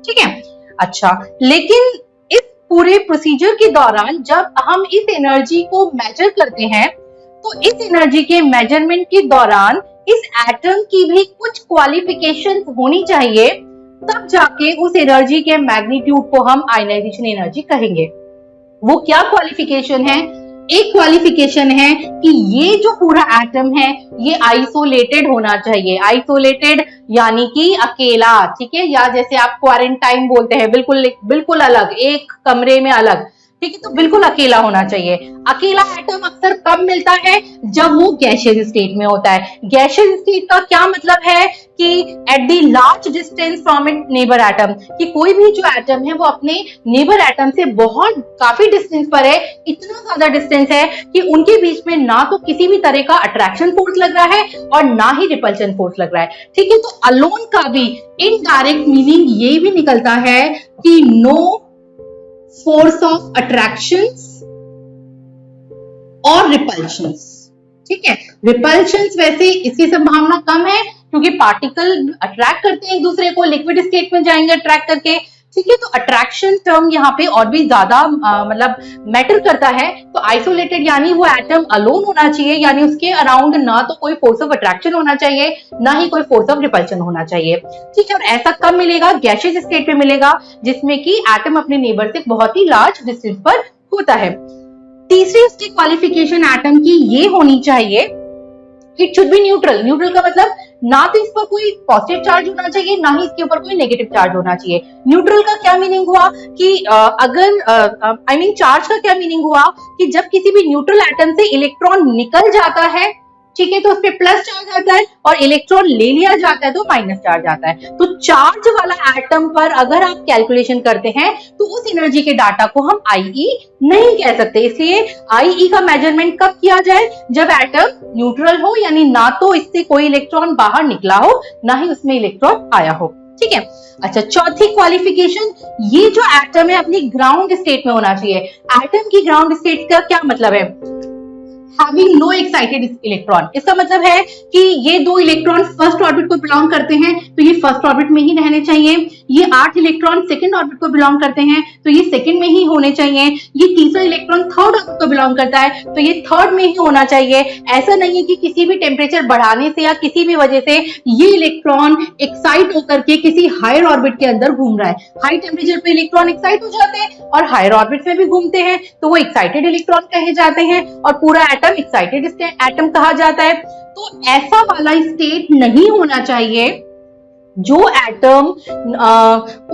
ठीक है। अच्छा, लेकिन इस पूरे प्रोसीजर के दौरान जब हम इस एनर्जी को मेजर करते हैं तो इस एनर्जी के मेजरमेंट के दौरान इस एटम की भी कुछ क्वालिफिकेशंस होनी चाहिए, तब जाके उस एनर्जी के मैग्नीट्यूड को हम आयनाइजेशन एनर्जी कहेंगे। वो क्या क्वालिफिकेशन है? एक क्वालिफिकेशन है कि ये जो पूरा एटम है ये आइसोलेटेड होना चाहिए। आइसोलेटेड यानी कि अकेला, ठीक है, या जैसे आप क्वारंटाइन बोलते हैं, बिल्कुल अलग, एक कमरे में अलग, ठीक है, तो बिल्कुल अकेला होना चाहिए। अकेला एटम अक्सर कब मिलता है? जब वो गैसियस स्टेट में होता है। गैसियस स्टेट का क्या मतलब है कि at the large distance from it neighbour atom, कि कोई भी जो एटम है वो अपने नेबर एटम से बहुत काफी डिस्टेंस पर है, इतना ज्यादा डिस्टेंस है कि उनके बीच में ना तो किसी भी तरह का अट्रैक्शन फोर्स लग रहा है और ना ही रिपल्शन फोर्स लग रहा है, ठीक है। तो अलोन का भी इनडायरेक्ट मीनिंग ये भी निकलता है कि नो फोर्स ऑफ अट्रैक्शंस और रिपल्शंस, ठीक है। रिपल्शंस वैसे इसकी संभावना कम है क्योंकि पार्टिकल अट्रैक्ट करते हैं एक दूसरे को, लिक्विड स्टेट में जाएंगे अट्रैक्ट करके, ठीक है। तो अट्रैक्शन टर्म यहाँ पे और भी ज्यादा मतलब मैटर करता है। तो आइसोलेटेड यानी वो एटम अलोन होना चाहिए, यानी उसके अराउंड ना तो कोई फोर्स ऑफ अट्रैक्शन होना चाहिए ना ही कोई फोर्स ऑफ रिपल्शन होना चाहिए, ठीक है। और ऐसा कब मिलेगा? गैसियस स्टेट में मिलेगा, जिसमें कि एटम अपने नेबर से बहुत ही लार्ज डिस्टेंस पर होता है। तीसरी उसकी क्वालिफिकेशन एटम की ये होनी चाहिए, it should be neutral. Neutral का मतलब ना तो इस पर कोई पॉजिटिव चार्ज होना चाहिए ना ही इसके ऊपर कोई नेगेटिव चार्ज होना चाहिए। न्यूट्रल का क्या मीनिंग हुआ कि अगर चार्ज का क्या मीनिंग हुआ कि जब किसी भी न्यूट्रल एटम से इलेक्ट्रॉन निकल जाता है, ठीक है, तो उस पे प्लस चार्ज आता है और इलेक्ट्रॉन ले लिया जाता है तो माइनस चार्ज आता है। तो चार्ज वाला एटम पर अगर आप कैलकुलेशन करते हैं तो उस एनर्जी के डाटा को हम आईई नहीं कह सकते। इसलिए आईई का मेजरमेंट कब किया जाए? जब एटम न्यूट्रल हो, यानी ना तो इससे कोई इलेक्ट्रॉन बाहर निकला हो ना ही उसमें इलेक्ट्रॉन आया हो, ठीक है। अच्छा, चौथी क्वालिफिकेशन, ये जो एटम है अपनी ग्राउंड स्टेट में होना चाहिए। एटम की ग्राउंड स्टेट का क्या मतलब है? having no excited electron। इसका मतलब है कि ये दो इलेक्ट्रॉन फर्स्ट ऑर्बिट को बिलोंग करते हैं तो ये फर्स्ट ऑर्बिट में ही रहने चाहिए। ये 8 इलेक्ट्रॉन सेकंड ऑर्बिट को बिलोंग करते हैं तो ये सेकंड में ही होने चाहिए। ये तीसरा इलेक्ट्रॉन थर्ड ऑर्बिट को बिलोंग करता है तो ये थर्ड में ही होना चाहिए। ऐसा नहीं है कि किसी भी टेम्परेचर बढ़ाने से या किसी भी वजह से ये इलेक्ट्रॉन एक्साइट होकर के किसी हायर ऑर्बिट के अंदर घूम रहा है। हाई टेम्परेचर पे इलेक्ट्रॉन एक्साइट हो जाते हैं और हायर ऑर्बिट में भी घूमते हैं तो वो एक्साइटेड इलेक्ट्रॉन कहे जाते हैं और पूरा एटम एक्साइटेड एटम कहा जाता है। तो ऐसा वाला स्टेट नहीं होना चाहिए जो एटम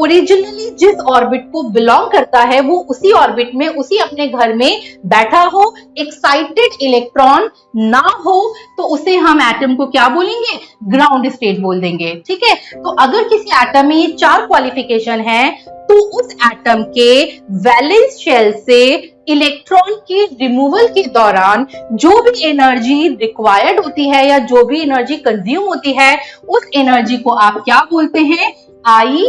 ओरिजिनली जिस ऑर्बिट को बिलोंग करता है वो उसी ऑर्बिट में उसी अपने घर में बैठा हो, एक्साइटेड इलेक्ट्रॉन ना हो, तो उसे हम एटम को क्या बोलेंगे? ग्राउंड स्टेट बोल देंगे, ठीक है। तो अगर किसी एटम में ये 4 क्वालिफिकेशन है तो उस एटम के वैलेंस शेल से इलेक्ट्रॉन के रिमूवल के दौरान जो भी एनर्जी रिक्वायर्ड होती है या जो भी एनर्जी कंज्यूम होती है उस एनर्जी को आप क्या बोलते हैं? आईई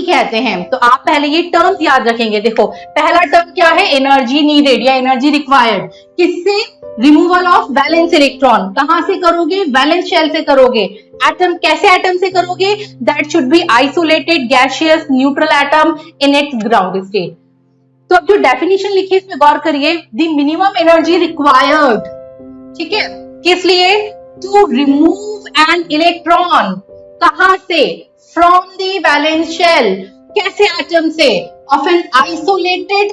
कहते हैं। तो आप पहले ये टर्म्स याद रखेंगे। देखो, पहला टर्म क्या है? एनर्जी नीडेड या एनर्जी रिक्वायर्ड। किससे? Removal of valence electron. कहां से करोगे? वैलेंस शेल से करोगे। एटम, कैसे एटम से करोगे? That should be isolated gaseous neutral atom in its ground state. तो अब जो डेफिनेशन लिखी इसमें गौर करिए। द मिनिमम एनर्जी रिक्वायर्ड, ठीक है, किस लिए? To remove an electron. कहां से? From the valence shell. कैसे एटम से? Of an isolated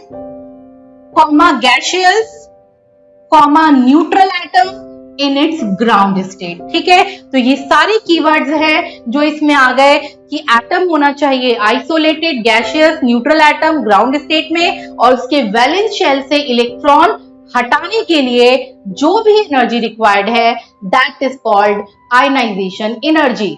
comma gaseous comma neutral atom in its ground state, ठीक है। तो ये सारे कीवर्ड्स हैं जो इसमें आ गए कि एटम होना चाहिए isolated gaseous neutral atom ground state में और उसके वैलेंस शेल से इलेक्ट्रॉन हटाने के लिए जो भी एनर्जी रिक्वायर्ड है that is called ionization energy.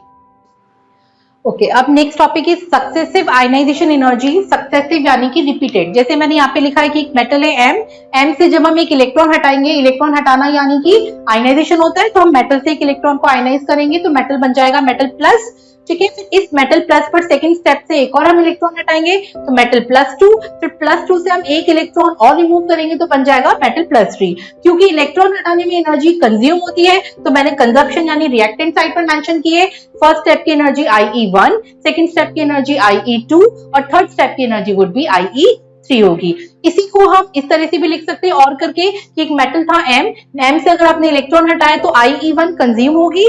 Okay, अब next topic is successive ionization energy. Successive यानी कि रिपीटेड। जैसे मैंने यहाँ पे लिखा है कि एक मेटल है एम से जब हम एक इलेक्ट्रॉन हटाएंगे, इलेक्ट्रॉन हटाना यानी कि आयनाइजेशन होता है, तो हम मेटल से एक इलेक्ट्रॉन को आयनाइज करेंगे तो मेटल बन जाएगा मेटल प्लस, ठीक है। फिर इस मेटल प्लस पर सेकंड स्टेप से एक और हम इलेक्ट्रॉन हटाएंगे तो मेटल +2, फिर +2 से हम एक इलेक्ट्रॉन और रिमूव करेंगे तो बन जाएगा मेटल +3। क्योंकि इलेक्ट्रॉन हटाने में एनर्जी कंज्यूम होती है तो मैंने कंजप्शन यानी रिएक्टेंट साइड पर मेंशन किए। फर्स्ट स्टेप की एनर्जी IE1, सेकंड स्टेप की एनर्जी IE2 और थर्ड स्टेप की एनर्जी वुड बी IE3 होगी। इसी को हम इस तरह से भी लिख सकते हैं और करके कि एक मेटल था M से अगर आपने इलेक्ट्रॉन हटाए तो IE1 कंज्यूम होगी,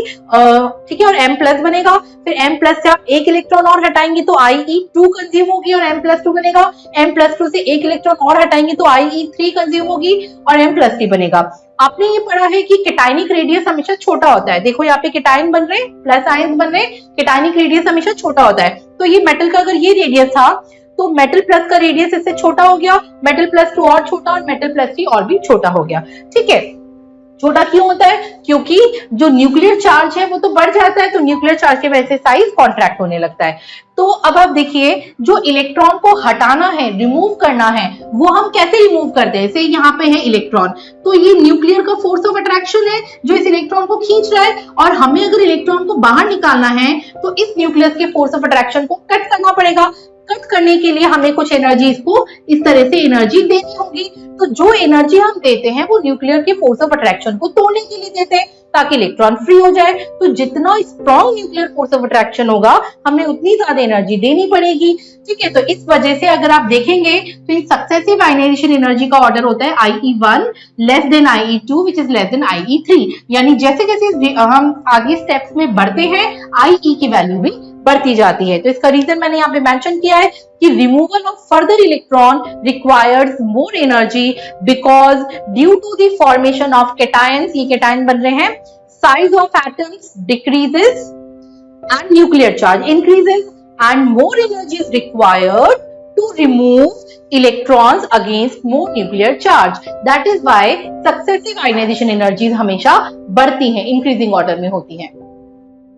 ठीक है, और M+ बनेगा। फिर M+ से आप एक इलेक्ट्रॉन और हटाएंगे तो IE2 कंज्यूम होगी और M+2 बनेगा। M+2 से एक इलेक्ट्रॉन और हटाएंगे तो IE3 कंज्यूम होगी और M+3 बनेगा। आपने ये पढ़ा है कि केटायनिक रेडियस हमेशा छोटा होता है। देखो यहाँ पे केटायन बन रहे हैं, प्लस आयंस बन रहे हैं, केटायनिक रेडियस हमेशा छोटा होता है। तो ये मेटल का अगर ये रेडियस था तो मेटल प्लस का रेडियस इससे छोटा हो गया, मेटल +2 और छोटा और मेटल +3 और भी छोटा हो गया। ठीक है, छोटा क्यों होता है? क्योंकि जो न्यूक्लियर चार्ज है वो तो बढ़ जाता है, तो न्यूक्लियर चार्ज के वजह से साइज कॉन्ट्रैक्ट होने लगता है। तो अब आप देखिए, जो इलेक्ट्रॉन को हटाना है, रिमूव करना है, वो हम कैसे रिमूव करते हैं? जैसे यहाँ पे है इलेक्ट्रॉन, तो ये न्यूक्लियर का फोर्स ऑफ अट्रैक्शन है जो इस इलेक्ट्रॉन को खींच रहा है, और हमें अगर इलेक्ट्रॉन को बाहर निकालना है तो इस न्यूक्लियस के फोर्स ऑफ अट्रैक्शन को कट करना पड़ेगा। कट करने के लिए हमें कुछ एनर्जी इसको इस तरह से एनर्जी देनी होगी। तो जो एनर्जी हम देते हैं वो न्यूक्लियर के फोर्स ऑफ अट्रैक्शन को तोड़ने के लिए देते हैं ताकि इलेक्ट्रॉन फ्री हो जाए। तो जितना strong nuclear force of attraction होगा हमें उतनी ज्यादा एनर्जी देनी पड़ेगी। ठीक है, तो इस वजह से अगर आप देखेंगे तो इन सक्सेसिव आयनाइजेशन एनर्जी का ऑर्डर होता है IE1 less than IE2 which is less than IE3। यानी जैसे जैसे हम आगे स्टेप्स में बढ़ते हैं IE की वैल्यू भी बढ़ती जाती है। तो इसका रीजन मैंने यहाँ पे मेंशन किया है कि removal of further electron requires more energy because due to the formation of cations, ये केटायन बन रहे हैं, size of atoms decreases and nuclear charge increases and more energy is required to remove electrons against more nuclear charge. That is why successive ionization energies हमेशा बढ़ती हैं, increasing order में होती हैं।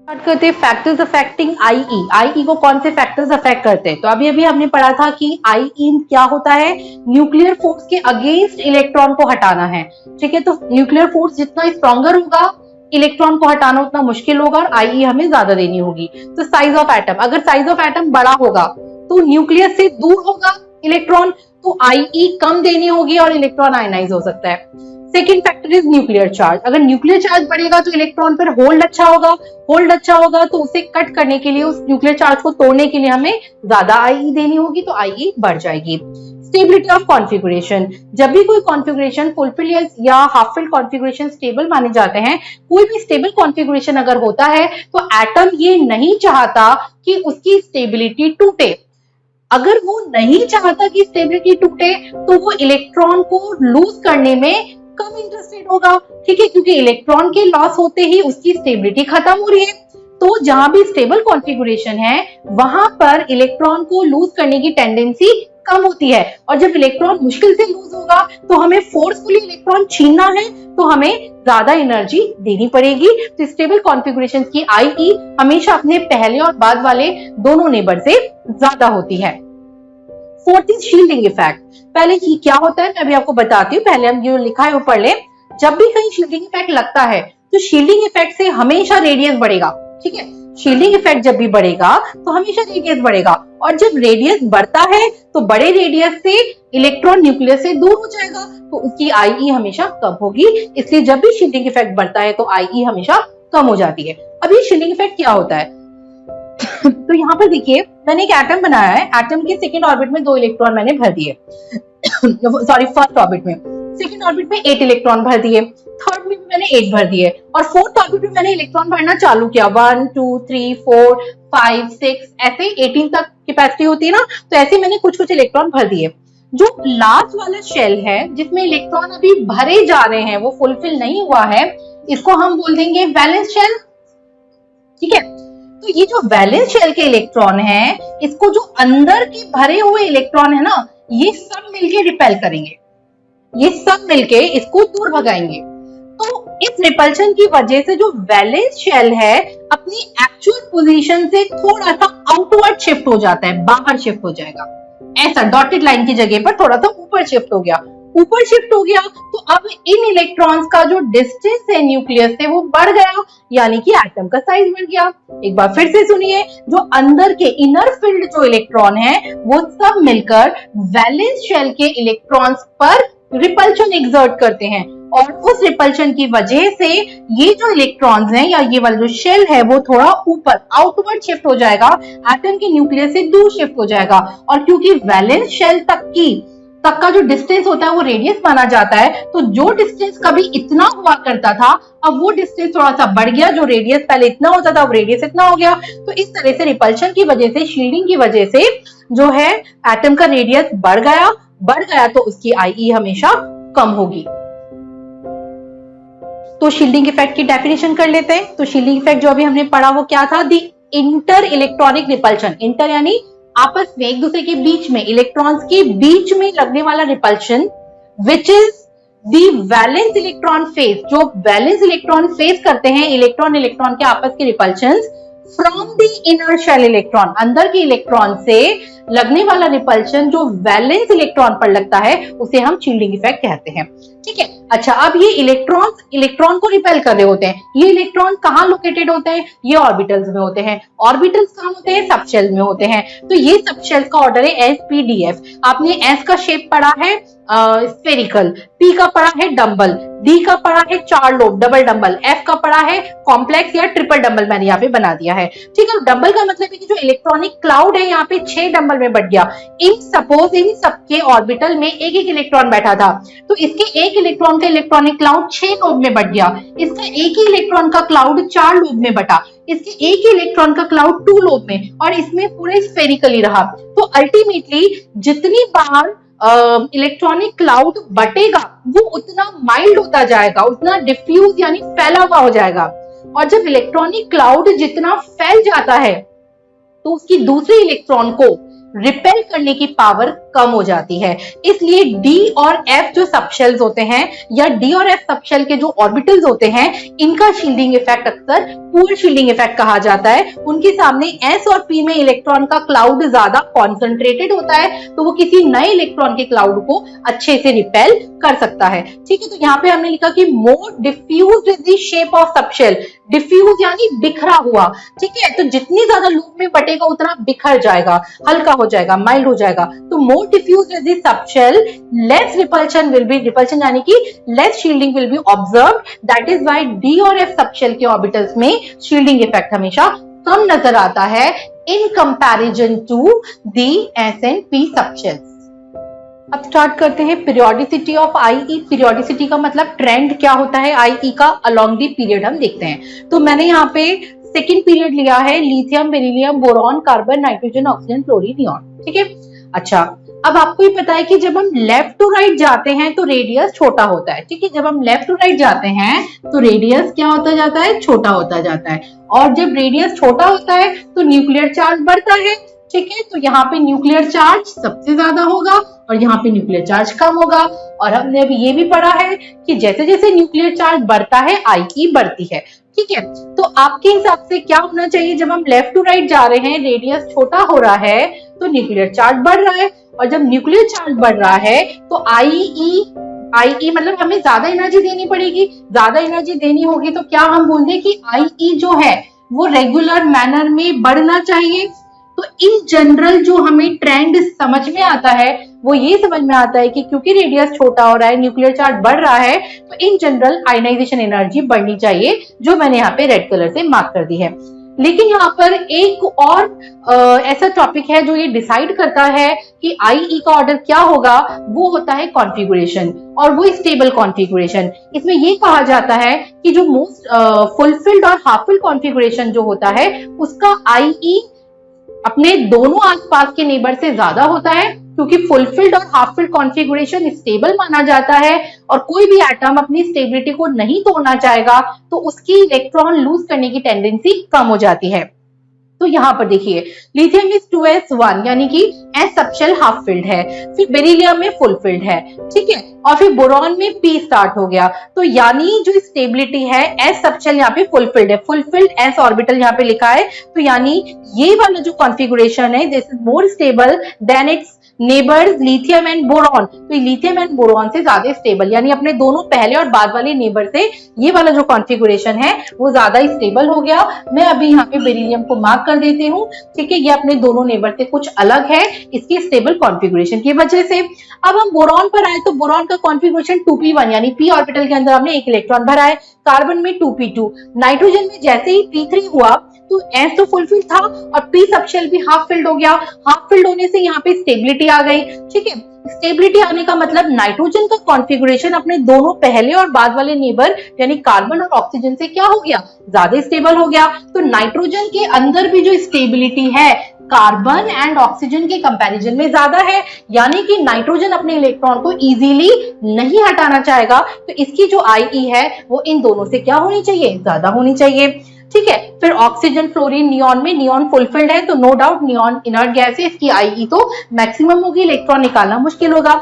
बात करते हैं फैक्टर्स अफेक्टिंग IE। IE को कौन से फैक्टर्स अफेक्ट करते हैं? तो अभी अभी हमने पढ़ा था कि IE क्या होता है, न्यूक्लियर फोर्स के अगेंस्ट इलेक्ट्रॉन को हटाना है। ठीक है, तो न्यूक्लियर फोर्स जितना स्ट्रॉन्गर होगा इलेक्ट्रॉन को हटाना उतना मुश्किल होगा और IE हमें ज्यादा देनी होगी। तो साइज ऑफ एटम, अगर साइज ऑफ एटम बड़ा होगा तो न्यूक्लियस से दूर होगा इलेक्ट्रॉन, तो IE कम देनी होगी और इलेक्ट्रॉन आयनाइज हो सकता है। Second factor is nuclear charge. अगर न्यूक्लियर चार्ज बढ़ेगा तो इलेक्ट्रॉन पर होल्ड अच्छा होगा, होल्ड अच्छा होगा तो उसे कट करने के लिए, उस न्यूक्लियर चार्ज को तोड़ने के लिए हमें ज्यादा IE देनी होगी, तो IE बढ़ जाएगी। स्टेबिलिटी ऑफ कॉन्फ़िगरेशन, जब भी कोई कॉन्फ़िगरेशन फुलफिल या हाफ फिल कॉन्फ़िगरेशन स्टेबल माने जाते हैं, कोई भी स्टेबल कॉन्फ़िगरेशन अगर होता है तो एटम ये नहीं चाहता कि उसकी स्टेबिलिटी टूटे। अगर वो नहीं चाहता कि स्टेबिलिटी टूटे तो वो इलेक्ट्रॉन को लूज करने में कम इंटरेस्टेड होगा। ठीक है, क्योंकि इलेक्ट्रॉन के लॉस होते ही उसकी स्टेबिलिटी खत्म हो रही है। तो जहां भी स्टेबल कॉन्फ़िगरेशन है वहां पर इलेक्ट्रॉन को लूज करने की टेंडेंसी कम होती है, और जब इलेक्ट्रॉन मुश्किल से लूज होगा तो हमें फोर्सफुली इलेक्ट्रॉन छीनना है तो हमें ज्यादा एनर्जी देनी पड़ेगी। तो स्टेबल कॉन्फ़िगरेशन की IE हमेशा अपने पहले और बाद वाले दोनों नेबर से ज्यादा होती है। Fourth is shielding effect. पहले ही क्या होता है मैं अभी आपको बताती हूँ, पहले हम जो लिखा है वो पढ़ लें। जब भी कहीं शील्डिंग इफेक्ट लगता है तो शील्डिंग इफेक्ट से हमेशा रेडियस बढ़ेगा। ठीक है, शील्डिंग इफेक्ट जब भी बढ़ेगा तो हमेशा रेडियस बढ़ेगा, और जब रेडियस बढ़ता है तो बड़े रेडियस से इलेक्ट्रॉन न्यूक्लियस से दूर हो जाएगा तो उसकी IE हमेशा कम होगी। इसलिए जब भी शील्डिंग इफेक्ट बढ़ता है तो IE हमेशा कम हो जाती है। अब ये शील्डिंग इफेक्ट क्या होता है? तो यहाँ पर देखिए, मैंने एक एटम बनाया है, एटम के सेकेंड ऑर्बिट में 2 इलेक्ट्रॉन मैंने भर दिए सॉरी फर्स्ट ऑर्बिट में, सेकेंड ऑर्बिट में 8 इलेक्ट्रॉन भर दिए, थर्ड में भी मैंने 8 भर दिए, और फोर्थ ऑर्बिट में मैंने इलेक्ट्रॉन भरना चालू किया। 1 2 3 4 5 6 ऐसे 18 तक कैपेसिटी होती है ना, तो ऐसे मैंने कुछ कुछ इलेक्ट्रॉन भर दिए। जो लास्ट वाला शेल है जिसमें इलेक्ट्रॉन अभी भरे जा रहे हैं, वो फुलफिल नहीं हुआ है, इसको हम बोल देंगे वैलेंस शेल। ठीक है, तो ये जो वैलेंस शेल के इलेक्ट्रॉन है, इसको जो अंदर के भरे हुए इलेक्ट्रॉन है ना, ये सब मिलके रिपेल करेंगे, ये सब मिलके इसको दूर भगाएंगे। तो इस रिपल्शन की वजह से जो वैलेंस शेल है अपनी एक्चुअल पोजीशन से थोड़ा सा आउटवर्ड शिफ्ट हो जाता है, बाहर शिफ्ट हो जाएगा। ऐसा डॉटेड लाइन की जगह पर थोड़ा सा ऊपर शिफ्ट हो गया, ऊपर शिफ्ट हो गया, तो अब इन इलेक्ट्रॉन्स का जो डिस्टेंस है न्यूक्लियस से वो बढ़ गया, यानी कि एटम का साइज बढ़ गया। एक बार फिर से सुनिए, जो अंदर के इनर फील्ड जो इलेक्ट्रॉन है वो सब मिलकर वैलेंस शेल के इलेक्ट्रॉन्स पर रिपल्शन एक्सर्ट करते हैं, और उस रिपल्शन की वजह से ये जो इलेक्ट्रॉन्स हैं या ये वाला जो शेल है वो थोड़ा ऊपर आउटवर्ड शिफ्ट हो जाएगा, एटम के न्यूक्लियस से दूर शिफ्ट हो जाएगा। और क्योंकि वैलेंस शेल तक का जो डिस्टेंस होता है वो रेडियस माना जाता है, तो जो डिस्टेंस कभी इतना हुआ करता था अब वो डिस्टेंस थोड़ा सा बढ़ गया, जो रेडियस पहले इतना होता था अब रेडियस इतना हो गया। तो इस तरह से रिपल्शन की वजह से, शील्डिंग की वजह से जो है एटम का रेडियस बढ़ गया तो उसकी आईई हमेशा कम होगी। तो शील्डिंग इफेक्ट की डेफिनेशन कर लेते हैं। तो शील्डिंग इफेक्ट जो अभी हमने पढ़ा वो क्या था? दी इंटर इलेक्ट्रॉनिक रिपल्शन, इंटर यानी आपस में एक दूसरे के बीच में, इलेक्ट्रॉन्स के बीच में लगने वाला repulsion, which is the valence electron face, जो वैलेंस इलेक्ट्रॉन फेस करते हैं इलेक्ट्रॉन के आपस के repulsions from the inner shell electron, अंदर के इलेक्ट्रॉन से लगने वाला रिपल्शन जो वैलेंस इलेक्ट्रॉन पर लगता है उसे हम शील्डिंग इफेक्ट कहते हैं। ठीक है, अच्छा, अब ये इलेक्ट्रॉन को रिपेल कर रहे होते हैं। ये इलेक्ट्रॉन कहाँ लोकेटेड होते हैं? ये ऑर्बिटल्स में होते हैं। ऑर्बिटल्स कहाँ होते हैं? सबशेल में होते हैं। तो ये सबशेल का ऑर्डर है एसपीडीएफ। आपने एस का शेप पढ़ा है स्फेरिकल, पी का पढ़ा है डंबल, डी का पढ़ा है 4 लोब डबल डंबल, एफ का पढ़ा है कॉम्प्लेक्स या ट्रिपल डंबल, मैंने यहाँ पे बना दिया है। ठीक है, डंबल का मतलब है कि जो इलेक्ट्रॉनिक क्लाउड है यहाँ पे 6 डंबल में बढ़ गया। सपोज इन सबके ऑर्बिटल में एक एक इलेक्ट्रॉन बैठा था, तो इसके एक इलेक्ट्रॉन का इलेक्ट्रॉनिक क्लाउड 6 लोब में बढ़ गया, इसका एक ही इलेक्ट्रॉन का क्लाउड 4 लोब में बटा, इसके एक ही इलेक्ट्रॉन का क्लाउड 2 लोब में, और इसमें पूरे स्फेरिकली रहा। तो अल्टीमेटली जितनी बार इलेक्ट्रॉनिक क्लाउड बटेगा वो उतना माइल्ड होता जाएगा, उतना डिफ्यूज यानी फैला हुआ हो जाएगा। और जब इलेक्ट्रॉनिक क्लाउड जितना फैल जाता है तो उसकी दूसरे इलेक्ट्रॉन को रिपेल करने की पावर कम हो जाती है। इसलिए डी और एफ जो सबशेल्स होते हैं या डी और एफ सबशेल के जो ऑर्बिटल्स होते हैं, इनका शील्डिंग इफेक्ट अक्सर पुअर शील्डिंग इफेक्ट कहा जाता है। उनके सामने एस और पी में इलेक्ट्रॉन का क्लाउड ज्यादा कॉन्सेंट्रेटेड होता है, तो वो किसी नए इलेक्ट्रॉन के क्लाउड को अच्छे से रिपेल कर सकता है। ठीक है, तो यहाँ पे हमने लिखा कि more diffused is the shape of subshell, diffuse यानी बिखरा हुआ। ठीक है, तो जितनी ज्यादा लूप में बटेगा उतना बिखर जाएगा, हल्का हो जाएगा, माइल्ड हो जाएगा। तो more diffuse is the subshell, less repulsion will be, repulsion यानी कि less shielding will be observed. That is why D और एफ सबशेल के ऑर्बिटल्स में शील्डिंग इफेक्ट हमेशा कम नजर आता है in comparison to the S and P subshells. अब स्टार्ट करते हैं पीरियोडिसिटी ऑफ आईई। पीरियोडिसिटी का मतलब ट्रेंड क्या होता है आईई का अलोंग दी पीरियड, हम देखते हैं। तो मैंने यहाँ पे सेकेंड पीरियड लिया है, lithium, beryllium, boron, carbon, nitrogen, oxygen, fluorine, neon. ठीक है, अच्छा, अब आपको ही पता है कि जब हम लेफ्ट टू राइट जाते हैं तो रेडियस छोटा होता है। ठीक है, जब हम लेफ्ट टू राइट जाते हैं तो रेडियस क्या होता जाता है? छोटा होता जाता है। और जब रेडियस छोटा होता है तो न्यूक्लियर चार्ज बढ़ता है। ठीक है, तो यहाँ पे न्यूक्लियर चार्ज सबसे ज्यादा होगा और यहाँ पे न्यूक्लियर चार्ज कम होगा। और हमने अभी ये भी पढ़ा है कि जैसे जैसे न्यूक्लियर चार्ज बढ़ता है आईई बढ़ती है। ठीक है, तो आपके हिसाब से क्या होना चाहिए? जब हम लेफ्ट टू राइट जा रहे हैं, रेडियस छोटा हो रहा है तो न्यूक्लियर चार्ज बढ़ रहा है, और जब न्यूक्लियर चार्ज बढ़ रहा है तो आईई मतलब हमें ज्यादा एनर्जी देनी पड़ेगी। ज्यादा एनर्जी देनी होगी तो क्या हम बोल दें कि आईई जो है वो रेगुलर मैनर में बढ़ना चाहिए। तो इन जनरल जो हमें ट्रेंड समझ में आता है वो ये समझ में आता है कि क्योंकि रेडियस छोटा हो रहा है, न्यूक्लियर चार्ज बढ़ रहा है, तो इन जनरल आयनाइजेशन एनर्जी बढ़नी चाहिए, जो मैंने यहाँ पे रेड कलर से मार्क कर दी है। लेकिन यहाँ पर एक और ऐसा टॉपिक है जो ये डिसाइड करता है कि आईई का ऑर्डर क्या होगा, वो होता है कॉन्फ़िगरेशन, और वो स्टेबल कॉन्फ़िगरेशन। इसमें ये कहा जाता है कि जो मोस्ट फुलफिल्ड और हाफ फिल्ड कॉन्फ़िगरेशन जो होता है उसका आईई अपने दोनों आसपास के नेबर से ज्यादा होता है, क्योंकि फुलफिल्ड और हाफ फिल्ड कॉन्फ़िगरेशन स्टेबल माना जाता है और कोई भी एटम अपनी स्टेबिलिटी को नहीं तोड़ना चाहेगा तो उसकी इलेक्ट्रॉन लूज करने की टेंडेंसी कम हो जाती है। तो यहाँ पर देखिए, लिथियम इज 2s1 यानी कि एस सबशेल हाफ फिल्ड है, फिर बेरिलियम में फुल फिल्ड है। ठीक है, और फिर बोरॉन में पी स्टार्ट हो गया, तो यानी जो स्टेबिलिटी है एस सबशेल यहाँ पे फुल फिल्ड है, फुल फिल्ड एस ऑर्बिटल यहाँ पे लिखा है। तो यानी ये वाला जो कॉन्फ़िगरेशन है this is more stable then it's neighbours lithium and boron, तो लिथियम एंड बोरॉन से ज्यादा स्टेबल, यानी अपने दोनों पहले और बाद वाले नेबर से ये वाला जो कॉन्फ़िगरेशन है वो ज्यादा स्टेबल हो गया। मैं अभी यहाँ पे बेरिलियम को मार्क कर देती हूँ, ठीक है, ये अपने दोनों नेबर से कुछ अलग है इसकी स्टेबल कॉन्फ़िगरेशन की वजह से। अब हम बोरॉन पर आए तो बोरॉन का कॉन्फ़िगरेशन 2p1 यानी p ऑर्बिटल के अंदर हमने एक इलेक्ट्रॉन भरा है, कार्बन में 2p2, नाइट्रोजन में जैसे ही p3 हुआ तो s तो फुलफिल था और p सबशेल भी हाफ फिल्ड हो गया। हाफ फिल्ड होने से यहाँ पे स्टेबिलिटी आ गई, ठीक है। स्टेबिलिटी आने का मतलब नाइट्रोजन का कॉन्फ़िगरेशन अपने दोनों पहले और बाद वाले नेबर यानी कार्बन और ऑक्सीजन से क्या हो गया, ज्यादा स्टेबल हो गया। तो नाइट्रोजन के अंदर भी जो स्टेबिलिटी है कार्बन एंड ऑक्सीजन के कंपैरिजन में ज्यादा है, यानी कि नाइट्रोजन अपने इलेक्ट्रॉन को इजीली नहीं हटाना चाहेगा, तो इसकी जो IE है वो इन दोनों से क्या होनी चाहिए, ज्यादा होनी चाहिए, ठीक है। फिर ऑक्सीजन फ्लोरीन नियॉन में नियॉन फुलफिल्ड है तो no doubt neon inert gas है, इसकी IE तो मैक्सिमम होगी, इलेक्ट्रॉन निकालना मुश्किल होगा।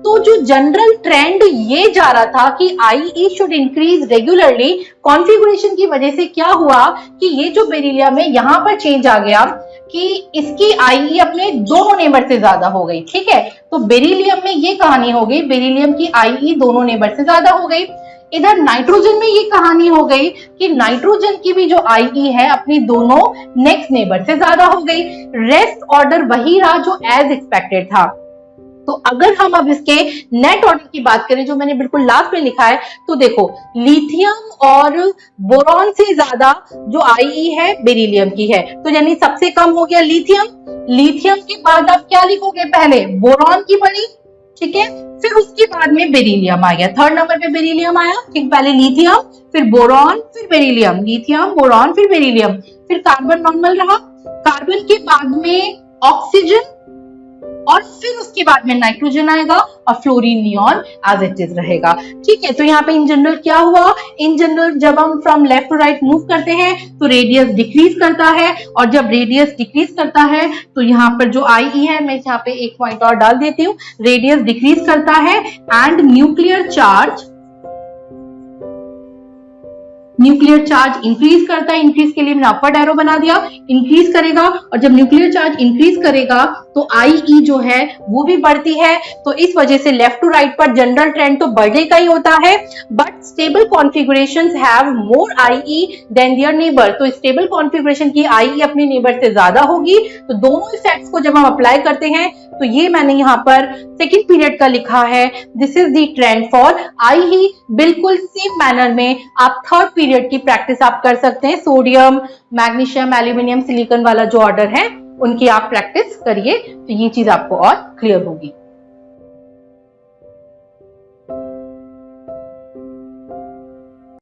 तो जो जनरल ट्रेंड ये जा रहा था कि IE should increase regularly, configuration की वजह से क्या हुआ कि ये जो बेरिलियम है यहाँ पर चेंज आ गया कि इसकी IE अपने दोनों नेबर से ज्यादा हो गई, ठीक है। तो बेरिलियम में ये कहानी हो गई, बेरिलियम की IE दोनों नेबर से ज्यादा हो गई। इधर नाइट्रोजन में ये कहानी हो गई कि नाइट्रोजन की भी जो IE है अपनी दोनों नेक्स्ट नेबर से ज्यादा हो गई। रेस्ट ऑर्डर वही रहा जो एज एक्सपेक्टेड था। तो अगर हम अब इसके नेट ऑर्डर की बात करें जो मैंने बिल्कुल लास्ट में लिखा है, तो देखो लिथियम और बोरॉन से ज्यादा जो IE है बेरिलियम की है, तो यानी सबसे कम हो गया लिथियम। लिथियम के बाद आप क्या लिखोगे, पहले बोरॉन की पड़ी, ठीक है, फिर उसके बाद में बेरिलियम आ गया, थर्ड नंबर पे बेरिलियम आया, ठीक, पहले लिथियम फिर बोरॉन फिर बेरिलियम, लिथियम बोरॉन फिर बेरिलियम, फिर कार्बन नॉर्मल रहा, कार्बन के बाद में ऑक्सीजन और फिर उसके बाद में नाइट्रोजन आएगा और fluorine neon as it is रहेगा, ठीक है। तो यहाँ पे इन जनरल क्या हुआ, इन जनरल जब हम from left to right move करते हैं तो रेडियस डिक्रीज करता है, और जब रेडियस डिक्रीज करता है तो यहाँ पर जो IE है, मैं यहाँ पे एक पॉइंट और डाल देती हूँ, रेडियस डिक्रीज करता है एंड न्यूक्लियर चार्ज इंक्रीज करता है। इंक्रीज के लिए मैंने अपवर्ड एरो बना दिया, इंक्रीज करेगा, और जब न्यूक्लियर चार्ज इंक्रीज करेगा तो IE जो है वो भी बढ़ती है। तो इस वजह से लेफ्ट टू राइट पर जनरल ट्रेंड तो बढ़ने का ही होता है, but stable configurations have more IE than their neighbour. तो स्टेबल कॉन्फ़िगरेशन की IE अपने नेबर से ज्यादा होगी। तो दोनों इफेक्ट्स को जब हम अप्लाई करते हैं तो ये मैंने यहाँ पर सेकेंड पीरियड का लिखा है, this is the trend for IE। बिल्कुल सेम मैनर में आप थर्ड पीरियड की प्रैक्टिस आप कर सकते हैं, सोडियम मैग्नीशियम एल्यूमिनियम सिलिकॉन वाला जो ऑर्डर है उनकी आप प्रैक्टिस करिए, तो ये चीज आपको और क्लियर होगी।